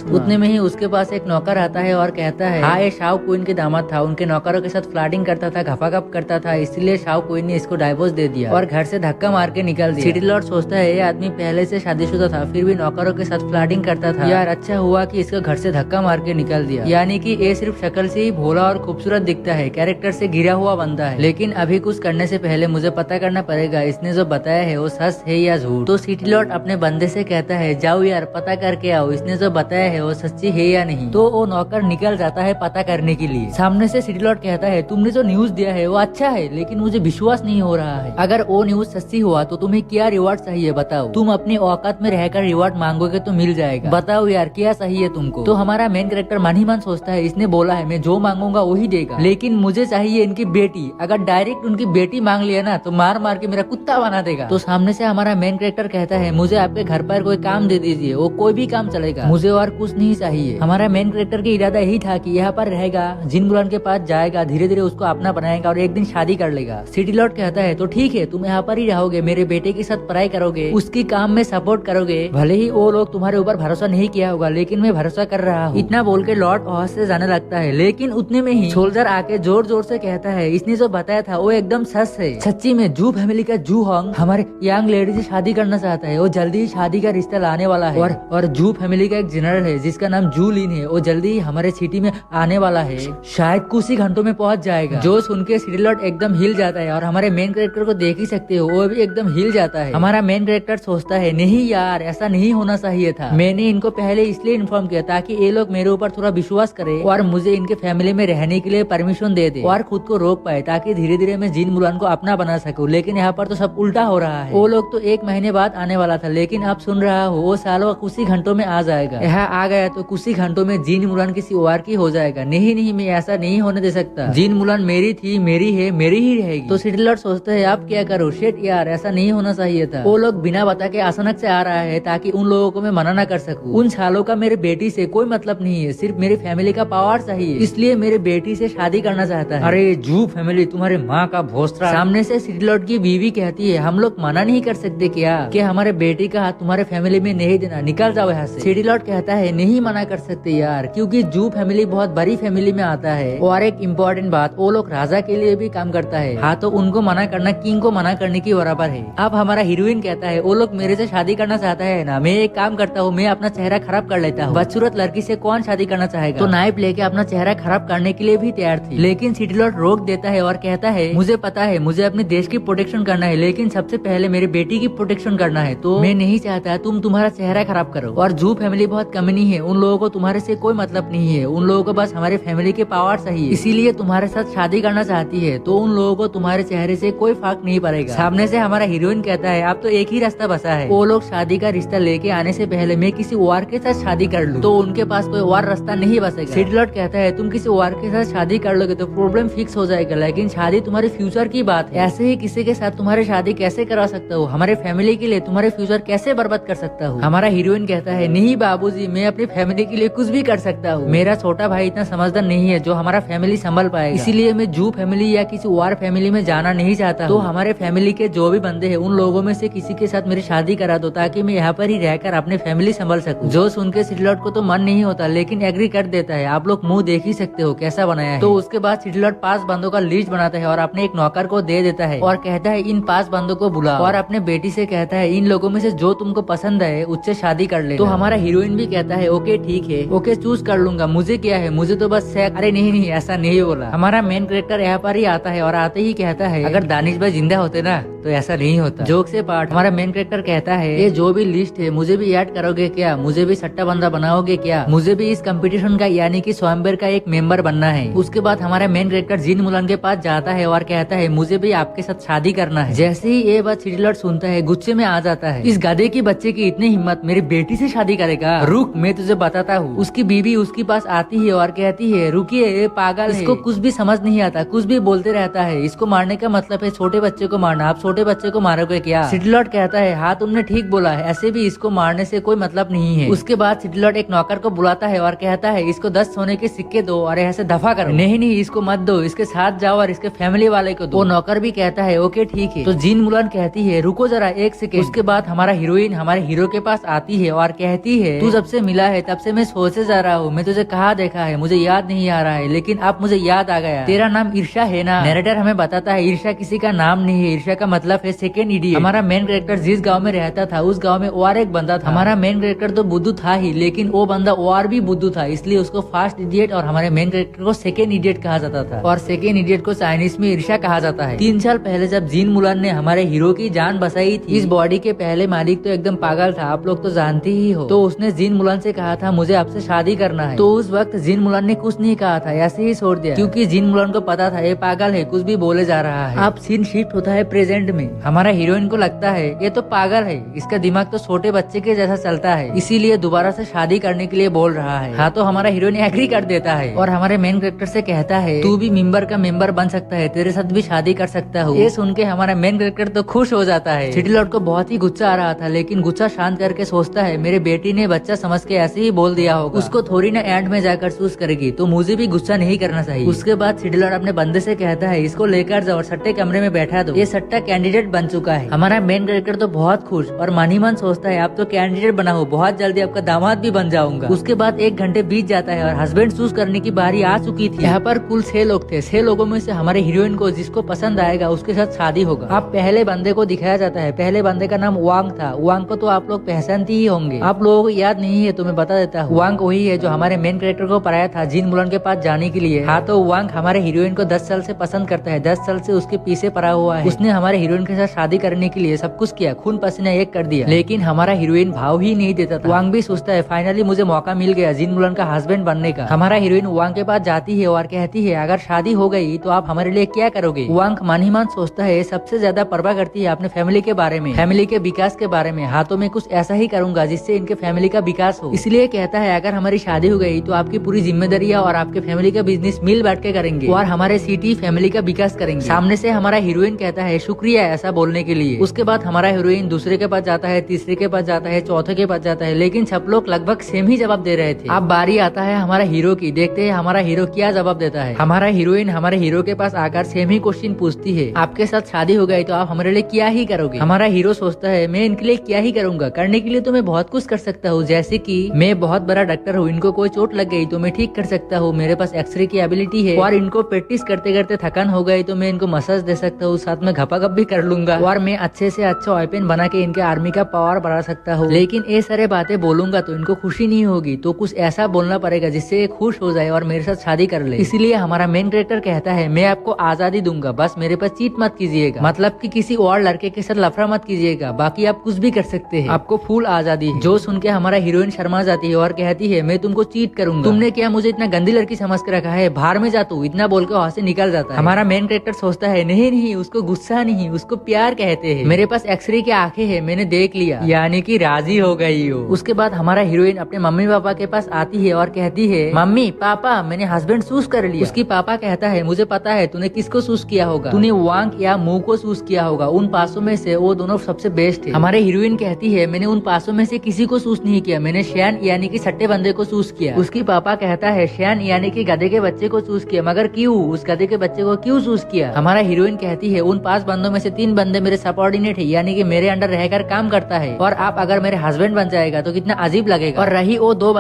उतने में ही उसके पास एक नौकर आता है और कहता है हाँ ये शाओ क्वीन के दामाद था, उनके नौकरों के साथ फ्लर्टिंग करता था, घपाघप करता था, इसलिए शाओ क्वीन ने इसको डाइवोर्स दे दिया और घर से धक्का मार के निकाल दिया। सिटी लॉर्ड सोचता है ये आदमी पहले से शादीशुदा था फिर भी नौकरों के साथ फ्लर्टिंग करता था, यार अच्छा हुआ कि इसका घर से धक्का मार के निकाल दिया। यानी कि ये सिर्फ शक्ल से ही भोला और खूबसूरत दिखता है, कैरेक्टर से गिरा हुआ बंदा है, लेकिन अभी कुछ करने से पहले मुझे पता करना पड़ेगा इसने जो बताया है वो सच है या झूठ। तो सिटी लॉर्ड अपने बंदे से कहता है जाओ यार पता करके आओ इसने जो बताया है वो सच्ची है या नहीं। तो वो नौकर निकल जाता है पता करने के लिए। सामने से सिटी लॉर्ड कहता है तुमने जो न्यूज दिया है वो अच्छा है, लेकिन मुझे विश्वास नहीं हो रहा है, अगर वो न्यूज सच्ची हुआ तो तुम्हें क्या रिवॉर्ड चाहिए बताओ, तुम अपनी औकात में रहकर रिवॉर्ड मांगोगे तो मिल जाएगा, बताओ यार क्या चाहिए तुमको। तो हमारा मेन कैरेक्टर मन ही मन सोचता है इसने बोला है मैं जो मांगूंगा वही देगा, लेकिन मुझे चाहिए इनकी बेटी, अगर डायरेक्ट उनकी बेटी मांग लिया ना तो मार मार के मेरा कुत्ता बना देगा। तो सामने से हमारा मेन कैरेक्टर कहता है मुझे आपके घर पर कोई काम दे दीजिए, वो कोई भी काम चलेगा, मुझे और कुछ नहीं चाहिए। हमारा मेन कैरेक्टर का इरादा यही था कि यहाँ पर रहेगा, जिन मुलान के पास जाएगा, धीरे धीरे उसको अपना बनाएगा और एक दिन शादी कर लेगा। सिटी लॉर्ड कहता है तो ठीक है तुम यहाँ पर ही रहोगे, मेरे बेटे के साथ पढ़ाई करोगे, उसकी काम में सपोर्ट करोगे, भले ही वो लोग तुम्हारे ऊपर भरोसा नहीं किया होगा लेकिन मैं भरोसा कर रहा हूँ। इतना बोल के लॉर्ड वहां से जाने लगता है, लेकिन उतने में ही सोल्जर आके जोर जोर से कहता है इसने जो बताया था वो एकदम सच है, सच्ची में जू फैमिली का जू होंग हमारे यंग लेडी से शादी करना चाहता है, वो जल्दी ही शादी का रिश्ता लाने वाला है और जू फैमिली का एक जनरल है जिसका नाम जू लिन है, वो जल्दी ही हमारे सिटी में आने वाला है, शायद कुछ ही घंटों में पहुंच जाएगा। जो सुन के सिटी लॉर्ड एकदम हिल जाता है और हमारे मेन कैरेक्टर को देख ही सकते हो वो भी एकदम हिल जाता है। हमारा मेन कैरेक्टर सोचता है नहीं यार ऐसा नहीं होना चाहिए था, मैंने इनको पहले इसलिए इन्फॉर्म किया ताकि ये लोग मेरे ऊपर थोड़ा विश्वास करे और मुझे इनके फैमिली में रहने के लिए परमिशन दे दे और खुद को रोक पाए ताकि धीरे धीरे मैं जिन मुलान को अपना बना सकूं, लेकिन यहाँ पर तो सब उल्टा हो रहा है। वो लोग तो 1 महीने बाद आने वाला था, लेकिन अब सुन रहा हो वो सालों कुछ ही घंटों में आ जाएगा, यहाँ आ गया तो कुछ ही घंटों में जिन मुलान किसी और की हो जाएगा। नहीं मैं ऐसा नहीं होने दे सकता, जिन मुलान मेरी थी, मेरी है, मेरी ही रहेगी। तो सिटी लॉर्ड सोचता है आप क्या करो, शिट यार ऐसा नहीं होना चाहिए था, वो लोग बिना बता के अचानक से आ रहा है ताकि उन लोगों को मैं मना न कर सकूं। उन सालों का मेरे बेटी से कोई मतलब नहीं है, सिर्फ मेरी फैमिली का पावर चाहिए, इसलिए मेरे बेटी से शादी करना चाहता है। अरे जू फैमिली तुम्हारे माँ का भोसड़ा। सामने से सिटी लॉर्ड की बीवी कहती है हम लोग मना नहीं कर सकते क्या कि हमारे बेटी का हाथ तुम्हारे फैमिली में नहीं देना, निकल जाओ यहाँ से। सिटी लॉर्ड कहता है नहीं मना कर सकते यार, क्योंकि जू फैमिली बहुत बड़ी फैमिली में आता है और एक इम्पोर्टेंट बात वो लोग राजा के लिए भी काम करता है, हाँ तो उनको मना करना किंग को मना करने की बराबर है। अब हमारा हीरोइन कहता है वो लोग मेरे से शादी करना चाहता है ना, मैं एक काम करता हूँ मैं अपना चेहरा खराब कर लेता हूँ, बदसूरत लड़की से कौन शादी करना चाहेगा। तो नाइफ लेके अपना चेहरा खराब करने के लिए भी तैयार थी, लेकिन सिटी लॉर्ड रोक देता है और कहता है मुझे पता है मुझे अपने देश की प्रोटेक्शन करना है, लेकिन सबसे पहले मेरी बेटी की प्रोटेक्शन करना है, तो मैं नहीं चाहता तुम तुम्हारा चेहरा खराब करो। और जू फैमिली बहुत कमीनी है, उन लोगों को तुम्हारे से कोई मतलब नहीं है, उन लोगों को बस हमारे फैमिली के पावर चाहिए, इसीलिए तुम्हारे साथ शादी करना चाहती है, तो उन लोगों को तुम्हारे चेहरे से कोई फर्क नहीं पड़ेगा। सामने से हमारा हीरोइन कहता है अब तो एक ही रास्ता बचा है, वो लोग शादी का रिश्ता लेके आने से पहले मैं किसी और के साथ शादी कर लूं, तो उनके पास कोई और रास्ता नहीं बचेगा। सिटी लॉर्ड कहता है तुम किसी और के साथ शादी कर लोगे तो प्रॉब्लम फिक्स हो जाएगा, लेकिन शादी तुम्हारे फ्यूचर की बात है, ऐसे ही किसी के साथ तुम्हारी शादी कैसे करा सकता हूँ, हमारे फैमिली के लिए तुम्हारे फ्यूचर कैसे बर्बाद कर सकता हूँ। हमारा हीरोइन कहता है नहीं बाबूजी मैं अपनी फैमिली के लिए कुछ भी कर सकता हूँ, मेरा छोटा भाई इतना समझदार नहीं है जो हमारा फैमिली संभल पाएगा, इसीलिए मैं जू फैमिली या किसी और फैमिली में जाना नहीं चाहता। तो हमारे फैमिली के जो भी बंदे हैं उन लोगों में से किसी के साथ मेरी शादी करा दो ताकि मैं यहाँ पर ही रहकर अपने फैमिली संभल सकूं। जो सुन के सिटी लॉर्ड को तो मन नहीं होता, लेकिन एग्री कर देता है, आप लोग मुंह देख ही सकते हो कैसा बनाया है। तो उसके बाद सिटी लॉर्ड 5 बंदों का लिस्ट बनाता है और अपने एक नौकर को दे देता है और कहता है इन 5 बंदों को बुला, और अपने बेटी से कहता है इन लोगों में से जो तुमको पसंद है उससे शादी कर ले। तो हमारा हीरोइन भी कहता है ओके ठीक है, ओके चूज कर लूंगा, मुझे क्या है, मुझे तो बस सेक्स। अरे नहीं ऐसा नहीं बोला। हमारा मेन कैरेक्टर यहाँ पर ही आता है और आते ही कहता है अगर दानिश भाई जिंदा होते ना तो ऐसा नहीं होता। जोक से पार्ट हमारा मेन कैरेक्टर कहता है ये जो भी लिस्ट है मुझे भी ऐड करोगे क्या, मुझे भी सट्टा बंदा बनाओगे क्या, मुझे भी इस कंपटीशन का यानी कि स्वयंवर का एक मेंबर बनना है। उसके बाद हमारा मेन कैरेक्टर जिन मुलन के पास जाता है और कहता है मुझे भी आपके साथ शादी करना है। जैसे ही ये बात सिटी लॉर्ड सुनता है गुस्से में आ जाता है, इस गधे की बच्चे की इतनी हिम्मत, मेरी बेटी से शादी करेगा, रुक मैं तुझे बताता हूँ। उसकी बीवी उसके पास आती है और कहती है रुकिए ये पागल है, इसको कुछ भी समझ नहीं आता, कुछ भी बोलते रहता है, इसको मारने का मतलब है छोटे बच्चे को मारना, आप छोटे बच्चे को मारोगे क्या। सिटी लॉर्ड कहता है हाँ तुमने ठीक बोला है, ऐसे भी इसको मारने से कोई मतलब नहीं है। उसके बाद सिटी लॉर्ड एक नौकर को बुलाता है और कहता है इसको 10 सोने के सिक्के दो और ऐसे दफा करो। नहीं इसको मत दो, इसके साथ जाओ और इसके फैमिली वाले को दो। वो नौकर भी कहता है ओके ठीक है। तो जिन मुलन कहती है रुको जरा एक सेकेंड। उसके बाद हमारा हीरोइन हमारे हीरो के पास आती है और कहती है तू जब से मिला है तब से मैं सोचे जा रहा हूँ, मैं तुझे कहाँ देखा है मुझे याद नहीं आ रहा है, लेकिन अब मुझे याद आ गया, तेरा नाम ईर्षा है ना। नैरेटर हमें बताता है ईर्षा किसी का नाम नहीं है, ईर्षा का मतलब है सेकेंड इडियट। हमारा मेन कैरेक्टर जिस गाँव में रहता था उस गाँव में और एक बंदा था। हमारा मेन कैरेक्टर तो बुद्धू था ही, लेकिन वो बंदा और भी बुद्धू था, इसलिए उसको फर्स्ट इडियट और हमारे मेन कैरेक्टर को सेकेंड इडियट कहा जाता था। और सेकेंड इडियट को चाइनीज में ईर्षा कहा जाता है। 3 साल पहले जब जिन मुलन ने हमारे हीरो की जान बचाई थी, इस बॉडी के पहले मालिक तो एकदम पागल था, आप लोग तो जानते ही हो। तो उसने जिन मुलन से कहा था मुझे आपसे शादी करना है। तो उस वक्त जिन मुलन ने कुछ नहीं कहा था, ऐसे ही छोड़ दिया, क्योंकि जिन मुलन को पता था ये पागल है, कुछ भी बोले जा रहा है। अब सीन शिफ्ट होता है प्रेजेंट में। हमारा हीरोइन को लगता है ये तो पागल है, इसका दिमाग तो छोटे बच्चे के जैसा चलता है, इसीलिए दोबारा से शादी करने के लिए बोल रहा है। हाँ तो हमारा हीरोइन एग्री कर देता है और हमारे मेन कैरेक्टर से कहता है तू भी मेंबर का मेंबर बन सकता है, तेरे साथ भी शादी कर सकता हूँ। ये सुन के हमारा मेन कैरेक्टर तो खुश हो जाता है। सिटी लॉर्ड को बहुत ही गुस्सा आ रहा था, लेकिन गुस्सा शांत करके सोचता है मेरे बेटी ने बच्चा समझ के ऐसे ही बोल दिया होगा, उसको थोड़ी ना एंड में जाकर चूज करेगी, तो मुझे भी गुस्सा नहीं करना चाहिए। उसके बाद सिटी लॉर्ड अपने बंदे से कहता है इसको लेकर जाओ और सट्टे कमरे में बैठा दो, ये सट्टा कैंडिडेट बन चुका है। हमारा मेन कैरेक्टर तो बहुत खुश और मन ही मन सोचता है आप तो कैंडिडेट बना हो, बहुत जल्दी आपका दामाद भी बन जाऊंगा। उसके बाद 1 घंटे बीत जाता है और हस्बैंड चूज करने की बारी आ चुकी थी। यहाँ पर कुल 6 लोग थे, 6 लोगों में से हमारे हीरोइन को जिसको पसंद आएगा उसके साथ शादी होगा। अब पहले बंदे को दिखाया जाता है, पहले बंदे का नाम वांग था। वांग को तो आप लोग पहचानते ही होंगे, आप लोगों को याद नहीं है तो मैं बता देता हूँ। वांग वही है जो हमारे मेन कैरेक्टर को पराया था जिन मुलन के पास जाने के लिए। हाँ तो वांग हमारे हीरोइन को 10 साल से पसंद करता है, 10 साल से उसके पीछे पड़ा हुआ है। उसने हमारे हीरोइन के साथ शादी करने के लिए सब कुछ किया, खून पसीना एक कर दिया, लेकिन हमारा हीरोइन भाव ही नहीं देता था। वांग भी सोचता है फाइनली मुझे मौका मिल गया जिन मुलन का हस्बैंड बनने का। हमारा हीरोइन वांग के पास जाती है और कहती है अगर शादी हो गई तो आप हमारे लिए क्या करोगे। वांग मन ही मन सोचता है सबसे ज्यादा परवाह करती है अपने फैमिली के बारे में, फैमिली के विकास के बारे में। हाँ तो मैं कुछ ऐसा ही करूंगा जिससे इनके फैमिली का विकास हो, इसलिए कहता है अगर हमारी शादी हो गई तो आपकी पूरी जिम्मेदारियां और आपके फैमिली का बिजनेस मिल बैठ के करेंगे और हमारे सिटी फैमिली का विकास करेंगे। सामने से हमारा हीरोइन कहता है शुक्रिया ऐसा बोलने के लिए। उसके बाद हमारा हीरोइन दूसरे के पास जाता है, तीसरे के पास जाता है, चौथे के पास जाता है, लेकिन सब लोग लगभग सेम ही जवाब दे रहे थे। अब बारी आता है हमारा हीरो की, देखते हैं हमारा हीरो क्या जवाब देता है। हमारा हीरोइन हमारे हीरो के पास आकर सेम ही क्वेश्चन पूछती है आपके साथ शादी हो गई तो आप हमारे लिए क्या ही करोगे। हमारा हीरो सोचता है मैं इनके लिए क्या ही करूंगा, करने के लिए तो मैं बहुत कुछ कर सकता हूँ, जैसे कि मैं बहुत बड़ा डॉक्टर हूँ, इनको कोई चोट लग गई तो मैं ठीक कर सकता हूँ, मेरे पास एक्सरे की एबिलिटी है, और इनको प्रैक्टिस करते करते थकान हो गई तो मैं इनको मसाज दे सकता हूँ, साथ में घपाघप भी कर लूंगा, और मैं अच्छे से अच्छा वेपन बना के इनके आर्मी का पावर बढ़ा सकता हूँ। लेकिन ये सारे बातें बोलूंगा तो इनको खुशी नहीं होगी, तो कुछ ऐसा बोलना पड़ेगा जिससे खुश हो जाए और मेरे साथ शादी कर ले। इसलिए हमारा मेन कैरेक्टर कहता है मैं आपको आजादी दूंगा, बस मेरे पास चीट मत कीजिएगा, मतलब कि किसी और लड़के के साथ लफड़ा मत कीजिएगा, बाकी आप कुछ भी कर सकते हैं, आपको फुल आजादी है। जो सुन के हमारा हीरोइन शर्मा जाती है और कहती है मैं तुमको चीट करूंगा, तुमने क्या मुझे इतना गंदी लड़की समझ के रखा है, बाहर में जा तू, इतना बोल के वहाँ से निकल जाता है। हमारा मेन कैरेक्टर सोचता है नहीं नहीं उसको गुस्सा नहीं, उसको प्यार कहते हैं, मेरे पास एक्सरे की आंखें हैं, मैंने देख लिया, यानी कि राजी हो गई हो। उसके बाद हमारा हीरोइन अपने मम्मी पापा के पास आती है और कहती है मम्मी पापा मैंने हस्बैंड चूज कर लिया। उसकी पापा कहता है मुझे पता है तूने किसको चूज किया होगा, तूने वांग या मू को चूज किया होगा, उन पासों में से वो दोनों सबसे बेस्ट है। हमारे हीरोइन कहती है मैंने उन पासों में से किसी को चूज नहीं किया, मैंने शैन यानी कि सट्टे बंदे को चूज किया। उसकी पापा कहता है शैन यानी कि गधे के बच्चे को चूज किया, मगर क्यों, उस गधे के बच्चे को क्यों चूज किया। हमारा हीरोइन कहती है उन 5 बंदों में से 3 बंदे मेरे सबऑर्डिनेट है, यानी कि मेरे अंडर रहकर काम करता है, और आप अगर मेरे हस्बैंड बन जाएगा तो कितना अजीब लगेगा, और रही वो 2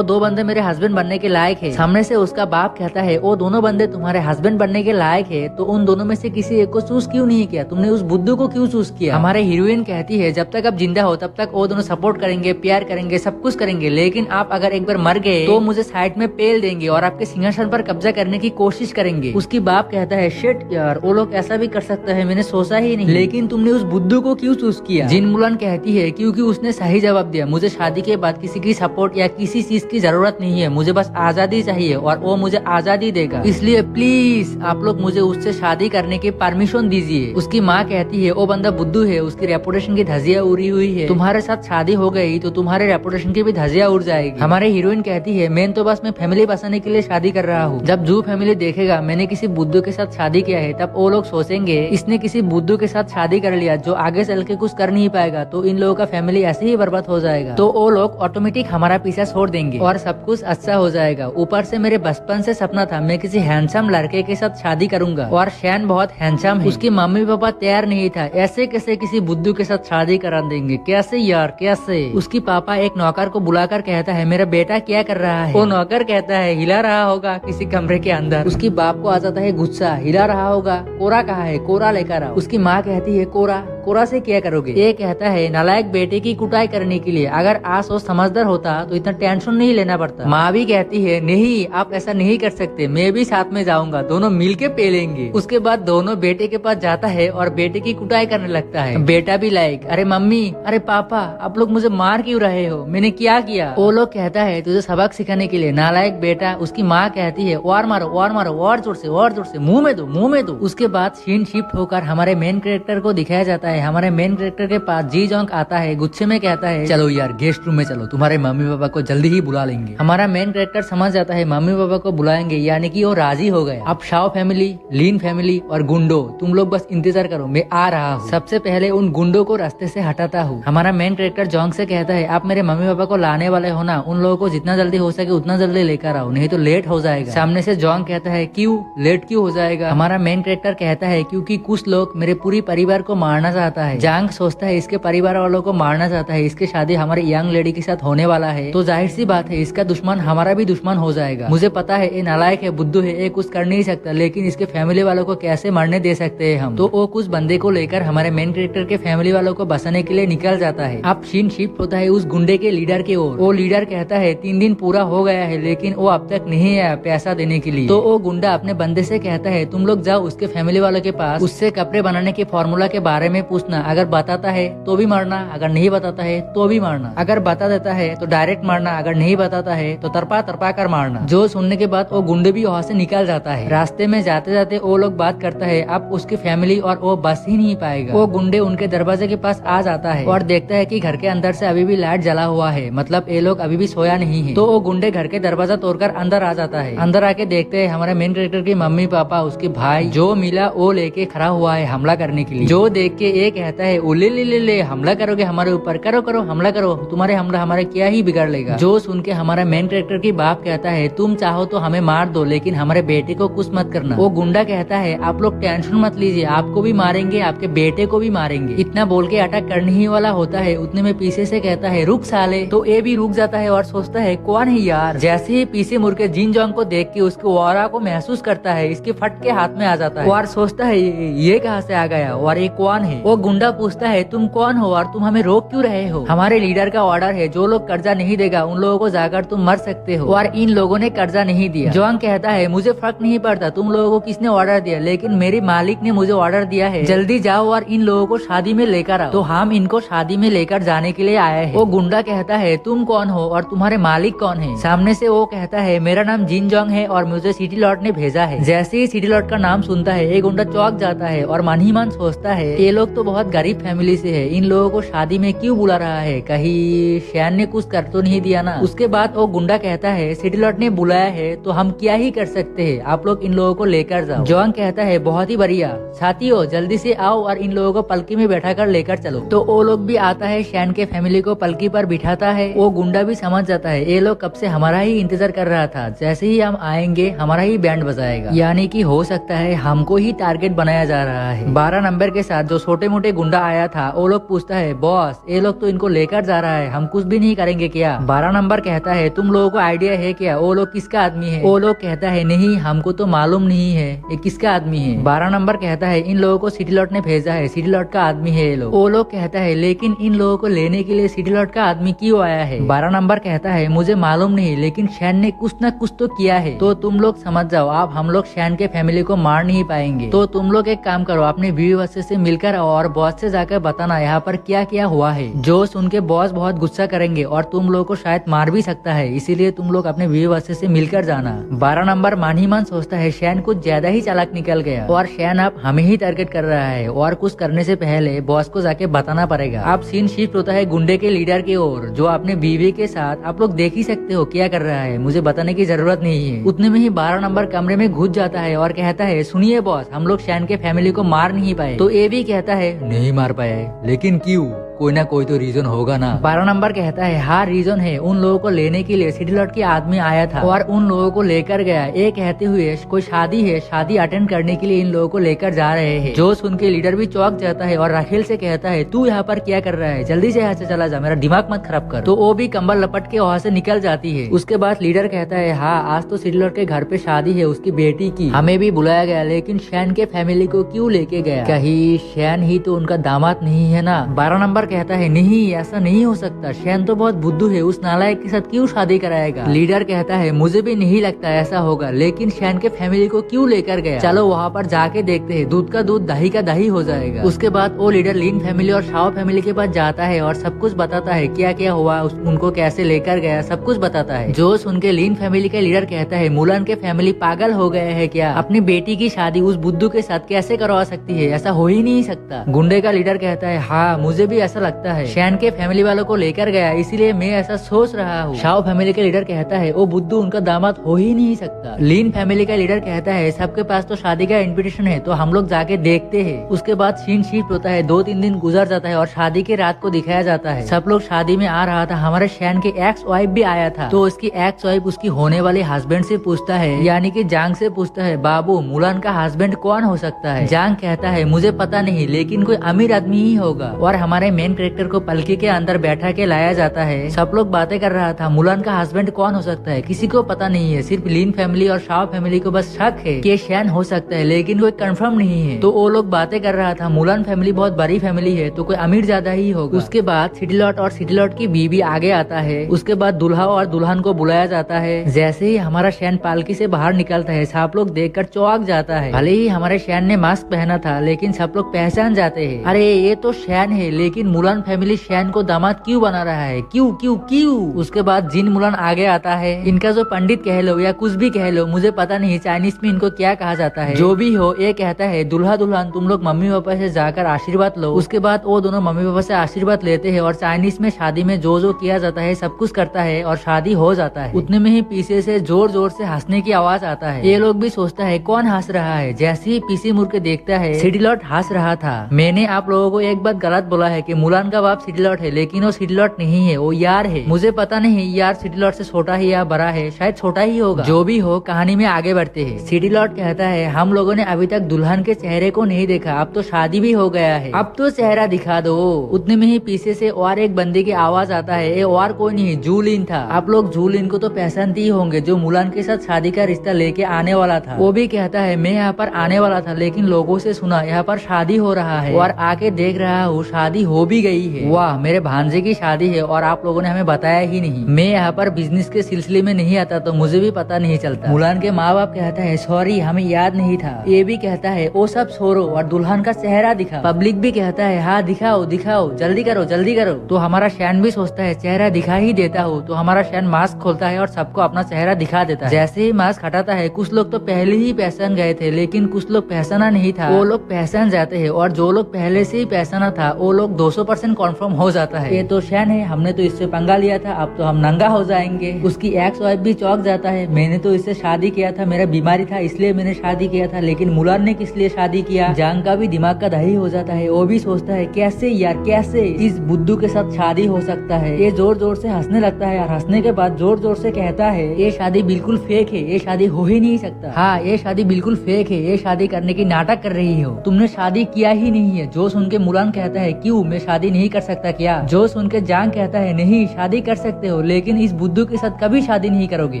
बंदे मेरे हस्बैंड बनने के लायक है। सामने से उसका बाप कहता है वो दोनों बंदे तुम्हारे हस्बैंड बनने के लायक है, तो उन दोनों में से किसी एक को चूज क्यों नहीं किया, तुमने उस बुद्धू को क्यों चूज किया। हमारे हीरोइन कहती है जब तक आप जिंदा हो तब तक वो दोनों सपोर्ट करेंगे, प्यार करेंगे, सब कुछ करेंगे, लेकिन आप अगर एक बार मर गए तो मुझे साइड में पेल देंगे और आपके सिंहासन पर कब्जा करने की कोशिश करेंगे। उसकी बाप कहता है शिट यार वो लोग ऐसा भी कर सकता है, मैंने सोचा सोचा ही नहीं, लेकिन तुमने उस बुद्धू को क्यों चूज किया? जिन मुलन कहती है क्योंकि उसने सही जवाब दिया, मुझे शादी के बाद किसी की सपोर्ट या किसी चीज की जरूरत नहीं है, मुझे बस आजादी चाहिए और वो मुझे आजादी देगा, इसलिए प्लीज आप लोग मुझे उससे शादी करने की परमिशन दीजिए। उसकी माँ कहती है वो बंदा बुद्धू है, उसकी रेपुटेशन की धज्जियां उड़ी हुई है, तुम्हारे साथ शादी हो गई तो तुम्हारे रेपुटेशन की भी धज्जियां उड़ जाएगी। हमारे हीरोइन कहती है मैं तो बस मैं फैमिली बसाने के लिए शादी कर रहा हूँ। जब जू फैमिली देखेगा मैंने किसी बुद्धू के साथ शादी किया है, तब वो लोग सोचेंगे इसने किसी बुद्धू के साथ शादी कर लिया जो आगे चल के कुछ कर नहीं पाएगा, तो इन लोगों का फैमिली ऐसे ही बर्बाद हो जाएगा। तो वो लोग ऑटोमेटिक हमारा पीछा छोड़ देंगे और सब कुछ अच्छा हो जाएगा। ऊपर से मेरे बचपन से सपना था मैं किसी हैंडसम लड़के के साथ शादी करूंगा और शैन बहुत हैंडसम है। उसके मम्मी पापा तैयार नहीं था, ऐसे कैसे किसी बुद्धू के साथ शादी करा देंगे, कैसे यार कैसे? उसकी पापा एक नौकर को बुलाकर कहता है मेरा बेटा क्या कर रहा है? वो नौकर कहता है हिला रहा होगा किसी कमरे के अंदर। उसकी बाप को आ जाता है गुस्सा, हिला रहा होगा, कोरा कहा है, कोरा लेकर आओ। उसकी माँ कहती है कोरा कोरा से क्या करोगे? ये कहता है नालायक बेटे की कुटाई करने के लिए, अगर आस और समझदार होता तो इतना टेंशन नहीं लेना पड़ता। माँ भी कहती है नहीं आप ऐसा नहीं कर सकते, मैं भी साथ में जाऊंगा, दोनों मिलके पेलेंगे। उसके बाद दोनों बेटे के पास जाता है और बेटे की कुटाई करने लगता है। बेटा भी लाइक अरे मम्मी अरे पापा आप लोग मुझे मार क्यों रहे हो, मैंने क्या किया? वो लोग कहता है तुझे सबक सिखाने के लिए नालायक बेटा। उसकी माँ कहती है और मारो और मारो और जोर से मुंह में दो मुंह में दो। उसके बाद सीन शिफ्ट होकर हमारे मेन कैरेक्टर को दिखाया जाता है। हमारे मेन कैरेक्टर के पास जी जोंग आता है, गुस्से में कहता है चलो यार गेस्ट रूम में चलो, तुम्हारे मम्मी पापा को जल्दी ही बुला लेंगे। हमारा मेन कैरेक्टर समझ जाता है मम्मी पापा को बुलाएंगे, यानी कि वो राजी हो गए। अब शाओ फैमिली, लीन फैमिली और गुंडो तुम लोग बस इंतजार करो, मैं आ रहा हूँ। सबसे पहले उन गुंडो को रास्ते से हटाता हूँ। हमारा मेन कैरेक्टर जोंग से कहता है आप मेरे मम्मी पापा को लाने वाले हो ना, उन लोगों को जितना जल्दी हो सके उतना जल्दी लेकर आओ, नहीं तो लेट हो जाएगा। सामने से जोंग कहता है क्यों लेट क्यों हो जाएगा? हमारा मेन कैरेक्टर कहता है क्योंकि कुछ लोग मेरे पूरी परिवार को मारना चाहता है। जांग सोचता है इसके परिवार वालों को मारना चाहता है, इसकी शादी हमारे यंग लेडी के साथ होने वाला है, तो जाहिर सी बात है इसका दुश्मन हमारा भी दुश्मन हो जाएगा। मुझे पता है ये नालायक है, बुद्धू है, ये कुछ कर नहीं सकता, लेकिन इसके फैमिली वालों को कैसे मरने दे सकते हैं हम? तो वो कुछ बंदे को लेकर हमारे मेन कैरेक्टर के फैमिली वालों को बसाने के लिए निकल जाता है। अब सीन शिफ्ट होता है उस गुंडे के लीडर की ओर। वो लीडर कहता है 3 दिन पूरा हो गया है लेकिन वो अब तक नहीं आया पैसा देने के लिए। तो वो गुंडा अपने बंदे से कहता है तुम लोग जाओ उसके फैमिली वालों के पास, उससे कपड़े बनाने के फॉर्मूला के बारे में पूछना, अगर बताता है तो भी मारना, अगर नहीं बताता है तो भी मारना, अगर बता देता है तो डायरेक्ट मारना, अगर नहीं बताता है तो तरपा तरपा कर मारना। जो सुनने के बाद वो गुंडे भी वहाँ से निकल जाता है। रास्ते में जाते जाते वो लोग बात करता है अब उसकी फैमिली और वो बस ही नहीं पाएगा। वो गुंडे उनके दरवाजे के पास आ जाता है और देखता है कि घर के अंदर से अभी भी लाइट जला हुआ है, मतलब ये लोग अभी भी सोया नहीं है। तो वो गुंडे घर के दरवाजा तोड़कर अंदर आ जाता है। अंदर आके देखते हैं हमारे मेन कैरेक्टर की मम्मी पापा, उसके भाई जो मिला वो लेके खड़ा हुआ है हमला करने के लिए। जो देख के ये कहता है ले ले ले ले हमला करोगे हमारे ऊपर, करो करो हमला करो, तुम्हारे हमला हमारे क्या ही बिगाड़ लेगा। जो सुन के हमारा मेन कैरेक्टर की बाप कहता है तुम चाहो तो हमें मार दो लेकिन हमारे बेटे को कुछ मत करना। वो गुंडा कहता है आप लोग टेंशन मत लीजिए, आपको भी मारेंगे आपके बेटे को भी मारेंगे। इतना बोल के अटैक करने ही वाला होता है, उतने में पीछे से कहता है रुक साले। तो ये भी रुक जाता है और सोचता है कौन है यार। जैसे ही पीछे मुड़ के जिन जोंग को देख के उसके ऑरा को महसूस करता है, इसके फट के हाथ में आ जाता है और सोचता है ये कहाँ से आ गया और ये कौन है। वो गुंडा पूछता है तुम कौन हो और तुम हमें रोक क्यों रहे हो? हमारे लीडर का ऑर्डर है जो लोग कर्जा नहीं देगा उन लोगों को जाकर तुम मर सकते हो, और इन लोगों ने कर्जा नहीं दिया। जोंग कहता है मुझे फर्क नहीं पड़ता तुम लोगों को किसने ऑर्डर दिया, लेकिन मेरे मालिक ने मुझे ऑर्डर दिया है, जल्दी जाओ और इन लोगों को शादी में लेकर आओ। तो हम इनको शादी में लेकर जाने के लिए आए हैं। वो गुंडा कहता है तुम कौन हो और तुम्हारे मालिक कौन है? सामने से वो कहता है मेरा नाम जिन जोंग है और मुझे सिटी लॉर्ड ने भेजा है। जैसे ही सिटी लॉर्ड का नाम सुनता है ये गुंडा चौंक जाता है और मन ही मन सोचता है ये लोग तो बहुत गरीब फैमिली से है, इन लोगों को शादी में क्यों बुला रहा है, कहीं शैन ने कुछ कर तो नहीं दिया ना। उसके बाद वो गुंडा कहता है सिटी लॉर्ड ने बुलाया है तो हम क्या ही कर सकते हैं, आप लोग इन लोगों को लेकर जाओ। जोंग कहता है बहुत ही बढ़िया साथियों, जल्दी से आओ और इन लोगों को पलकी में बैठा कर लेकर चलो। तो वो लोग भी आता है, शैन के फैमिली को पलकी पर बिठाता है। वो गुंडा भी समझ जाता है ये लोग कब से हमारा ही इंतजार कर रहा था, जैसे ही हम आएंगे हमारा ही बैंड बजाएगा, यानी कि हो सकता है हमको ही टारगेट बनाया जा रहा है। 12 नंबर के साथ जो छोटे छोटे मोटे गुंडा आया था। वो लोग पूछता है बॉस ये लोग तो इनको लेकर जा रहा है, हम कुछ भी नहीं करेंगे क्या? 12 नंबर कहता है तुम लोगों को आइडिया है क्या वो लोग किसका आदमी है? वो लोग कहता है नहीं हमको तो मालूम नहीं है ये किसका आदमी है। 12 नंबर कहता है इन लोगों को सिटी लॉट ने भेजा है, सिटी लॉट का आदमी है ये लोग। वो लोग कहता है लेकिन इन लोगों को लेने के लिए सिटी लॉट का आदमी क्यों आया है? 12 नंबर कहता है मुझे मालूम नहीं लेकिन शैन ने कुछ न कुछ तो किया है, तो तुम लोग समझ जाओ आप हम लोग शैन के फैमिली को मार नहीं पाएंगे। तो तुम लोग एक काम करो अपने व्यूअर्स से मिलकर आओ और बॉस से जाकर बताना यहाँ पर क्या क्या हुआ है। जो सुन के बॉस बहुत गुस्सा करेंगे और तुम लोगों को शायद मार भी सकता है, इसीलिए तुम लोग अपने व्यूअर्स से मिलकर जाना। 12 नंबर मान ही मान सोचता है शैन कुछ ज्यादा ही चालाक निकल गया और शैन अब हमें ही टारगेट कर रहा है और कुछ करने से पहले बॉस को जाके बताना पड़ेगा। अब सीन शिफ्ट होता है गुंडे के लीडर की ओर जो अपने बीवी के साथ आप लोग देख ही सकते हो क्या कर रहा है, मुझे बताने की जरूरत नहीं है। उतने में ही 12 नंबर कमरे में घुस जाता है और कहता है सुनिए बॉस हम लोग शैन के फैमिली को मार नहीं पाए। तो ये भी कहता है नहीं मार पाए लेकिन क्यों, कोई ना कोई तो रीजन होगा ना। 12 नंबर कहता है हाँ रीजन है, उन लोगों को लेने के लिए सिटी लॉट के आदमी आया था और उन लोगों को लेकर गया। ये कहते हुए कोई शादी है, शादी अटेंड करने के लिए इन लोगों को लेकर जा रहे हैं। जो सुन के लीडर भी चौंक जाता है और राखेल से कहता है तू यहाँ पर क्या कर रहा है, जल्दी से यहाँ से चला जा, मेरा दिमाग मत खराब कर। तो वो भी कंबल लपट के वहाँ से निकल जाती है। उसके बाद लीडर कहता है हाँ आज तो सिटी लॉट के घर पे शादी है उसकी बेटी की, हमें भी बुलाया गया लेकिन शैन के फैमिली को क्यों लेके गया, कहीं शैन ही तो उनका दामाद नहीं है ना। 12 नंबर कहता है नहीं ऐसा नहीं हो सकता, शैन तो बहुत बुद्धू है, उस नालायक के साथ क्यों शादी कराएगा। लीडर कहता है मुझे भी नहीं लगता ऐसा होगा लेकिन शैन के फैमिली को क्यों लेकर गया, चलो वहाँ पर जाके देखते हैं, दूध का दूध दही का दही हो जाएगा। उसके बाद वो लीडर लिन फैमिली और शाओ फैमिली के पास जाता है और सब कुछ बताता है क्या क्या हुआ, उनको कैसे लेकर गया, सब कुछ बताता है। जो सुन के लिन फैमिली का लीडर कहता है मुलान के फैमिली पागल हो गए है क्या, अपनी बेटी की शादी उस बुद्धू के साथ कैसे करवा सकती है, ऐसा हो ही नहीं सकता। गुंडे का लीडर कहता है हाँ मुझे भी ऐसा लगता है, शैन के फैमिली वालों को लेकर गया इसीलिए मैं ऐसा सोच रहा हूँ। शाओ फैमिली के लीडर कहता है वो बुद्धू उनका दामाद हो ही नहीं सकता। लीन फैमिली का लीडर कहता है सबके पास तो शादी का इनविटेशन है तो हम लोग जाके देखते हैं। उसके बाद सीन शिफ्ट होता है, 2-3 दिन गुजर जाता है और शादी की रात को दिखाया जाता है। सब लोग शादी में आ रहा था, हमारे शैन के एक्स वाइफ भी आया था। तो उसकी एक्स वाइफ उसकी होने वाले हस्बैंड से पूछता है यानी कि जांग से पूछता है बाबू मुलान का हस्बैंड कौन हो सकता है। जांग कहता है मुझे पता नहीं लेकिन कोई अमीर आदमी ही होगा। और हमारे मेन कैरेक्टर को पलकी के अंदर बैठा के लाया जाता है। सब लोग बातें कर रहा था मुलान का हस्बैंड कौन हो सकता है, किसी को पता नहीं है, सिर्फ लीन फैमिली और शाओ फैमिली को बस शक है कि शैन हो सकता है लेकिन कोई कंफर्म नहीं है। तो वो लोग बातें कर रहा था मुलान फैमिली बहुत बड़ी फैमिली है तो कोई अमीर ज्यादा ही होगा। उसके बाद सिटी लॉट और सिटी लॉट की बीवी आगे आता है। उसके बाद दुल्हा और दुल्हन को बुलाया जाता है। जैसे ही हमारा शैन पालकी से बाहर निकलता है सब लोग देखकर चौंक जाता है। भले ही हमारे शैन ने मास्क पहना था लेकिन सब लोग पहचान जाते हैं अरे ये तो शैन है, लेकिन मुलान फैमिली शैन को दामाद क्यों बना रहा है, क्यों क्यों क्यों। उसके बाद जिन मुलान आगे आता है। इनका जो पंडित कह लो या कुछ भी कह लो मुझे पता नहीं चाइनीज में इनको क्या कहा जाता है, जो भी हो ये कहता है दुल्हा दुल्हन तुम लोग मम्मी पापा से जाकर आशीर्वाद लो। उसके बाद वो दोनों मम्मी पापा से आशीर्वाद लेते हैं और चाइनीज में शादी में जो किया जाता है सब कुछ करता है और शादी हो जाता है। उतने में ही पीछे से जोर जोर से हंसने की आवाज आता है। ये लोग भी सोचता है कौन हंस रहा है। जैसे ही पीछे मुड़ के देखता है सिटी लॉट हंस रहा था। मैंने आप लोगों को एक बात गलत बोला है कि मुलान का बाप सिटी लॉट है लेकिन वो सिटी लॉट नहीं है, वो यार है। मुझे पता नहीं यार सिटी लॉट से छोटा है या बड़ा है, शायद छोटा ही होगा। जो भी हो कहानी में आगे बढ़ते हैं। सिटी लॉट कहता है हम लोगों ने अभी तक दुल्हन के चेहरे को नहीं देखा, अब तो शादी भी हो गया है, अब तो चेहरा दिखा दो। उतने में ही पीछे से और एक बंदे की आवाज आता है। ये और कोई नहीं जूलिन था। आप लोग जूलिन को तो पहचानते ही होंगे जो मुलान के साथ शादी का रिश्ता लेके आने वाला था। वो भी कहता है मैं यहाँ पर आने वाला था लेकिन लोगों से सुना यहाँ पर शादी हो रहा है और आके देख रहा हूँ शादी हो भी गई है। वाह मेरे भांजे की शादी है और आप लोगों ने हमें बताया ही नहीं। मैं यहाँ पर बिजनेस के सिलसिले में नहीं आता तो मुझे भी पता नहीं चलता। मुलान के माँ बाप कहता है सॉरी हमें याद नहीं था। ये भी कहता है वो सब छोड़ो और दुल्हन का चेहरा दिखा। पब्लिक भी कहता है हाँ दिखाओ दिखाओ जल्दी करो जल्दी करो। तो हमारा शैन भी सोचता है चेहरा दिखा ही देता हूँ। तो हमारा शैन मास्क खोलता है और सबको अपना चेहरा दिखा देता है। जैसे ही मास्क हटाता है कुछ लोग तो पहले ही पहचान गए थे लेकिन कुछ लोग पहचाना नहीं था, वो लोग पहचान जाते हैं और जो लोग पहले से ही पहचाना था वो लोग 200% कन्फर्म हो जाता है। ये तो शैन है, हमने तो इससे पंगा लिया था, अब तो हम नंगा हो जाएंगे। उसकी एक्स वाइफ भी चौंक जाता है। मैंने तो इससे शादी किया था, मेरा बीमारी था इसलिए मैंने शादी किया था, लेकिन मुलान ने किस लिए शादी किया। जांग का भी दिमाग का दही हो जाता है। वो भी सोचता है कैसे यार कैसे इस बुद्धू के साथ शादी हो सकता है। ये जोर जोर से हंसने लगता है और हंसने के बाद जोर जोर से कहता है ये शादी बिल्कुल फेक है, ये शादी हो ही नहीं सकता। हाँ ये शादी बिल्कुल फेक है, ये शादी करने की नाटक कर रही हो, तुमने शादी किया ही नहीं है। जो सुन के मुलान कहता है क्यों, मैं शादी नहीं कर सकता क्या? जो सुन के जांग कहता है नहीं, शादी कर सकते हो, लेकिन इस बुद्धू के साथ कभी शादी नहीं करोगे,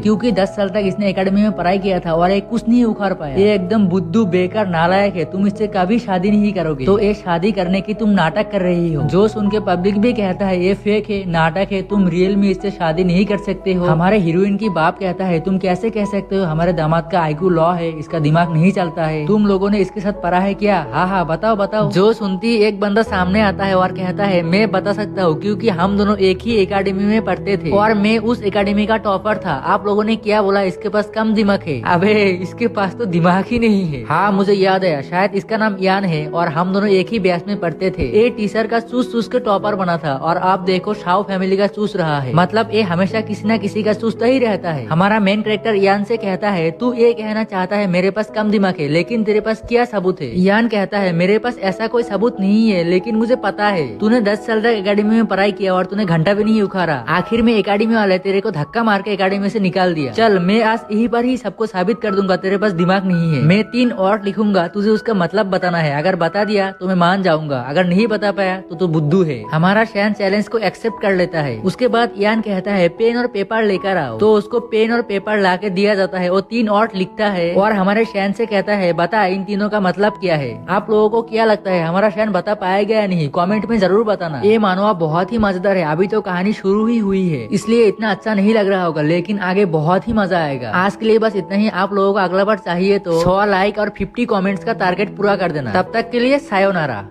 क्योंकि 10 साल तक इसने एकेडमी में पढ़ाई किया था और एक कुछ नहीं उखाड़ पाया। ये एकदम बुद्धू बेकार नालायक है, तुम इससे कभी शादी नहीं करोगे। तो ये शादी करने की तुम नाटक कर रही हो। जो सुन के पब्लिक भी कहता है ये फेक है, नाटक है, तुम रियल में इससे शादी नहीं कर सकते हो। हमारे हीरोइन की बाप कहता है तुम कैसे कह सकते हो, हमारे दामाद का आईक्यू लॉ है, इसका दिमाग नहीं चलता है, तुम लोगों ने इसके साथ पढ़ा है क्या? हाँ हाँ बताओ बताओ। जो सुनती एक बंदा सामने आता है और कहता है मैं बता सकता हूँ, क्योंकि हम दोनों एक ही एकेडमी में पढ़ते थे और मैं उस एकेडमी का टॉपर था। आप लोगों ने क्या बोला, इसके पास कम दिमाग है? अबे इसके पास तो दिमाग ही नहीं है। हाँ मुझे याद है, शायद इसका नाम यान है और हम दोनों एक ही बैच में पढ़ते थे। ये टीचर का चूस चूस के टॉपर बना था और आप देखो शाओ फैमिली का चूस रहा है। मतलब ये हमेशा किसी न किसी का चूसता ही रहता है। हमारा मेन कैरेक्टर यान से कहता है तू ये कहना चाहता है मेरे पास कम दिमाग है, लेकिन तेरे पास क्या सबूत है? यान कहता है मेरे पास ऐसा कोई सबूत नहीं है, लेकिन मुझे पता है तूने 10 साल तक एकेडमी में पढ़ाई किया और तूने घंटा भी नहीं उखाड़ा। आखिर में एकेडमी वाले तेरे को धक्का मार के एकेडमी से निकाल दिया। चल मैं आज यही पर ही सबको साबित कर दूंगा तेरे पास दिमाग नहीं है। मैं 3 और लिखूंगा, तुझे उसका मतलब बताना है। अगर बता दिया तो मैं मान जाऊंगा, अगर नहीं बता पाया तो तू बुद्धू है। हमारा शैन चैलेंज को एक्सेप्ट कर लेता है। उसके बाद यान कहता है पेन और पेपर लेकर आओ, तो उसको पेन और पेपर ला के दिया जाता है। वो 3 और लिखता है और हमारे शैन से कहता है बता इन तीनों का मतलब क्या है। आप लोगों को क्या लगता है हमारा शैन बता पाएगा या नहीं? कमेंट में जरूर बताना। ये मानवा बहुत ही मजेदार है, अभी तो कहानी शुरू ही हुई है इसलिए इतना अच्छा नहीं लग रहा होगा, लेकिन आगे बहुत ही मजा आएगा। आज के लिए बस इतना ही। आप लोगों को अगला बार चाहिए तो 100 लाइक और 50 कमेंट्स का टारगेट पूरा कर देना। तब तक के लिए सायोनारा।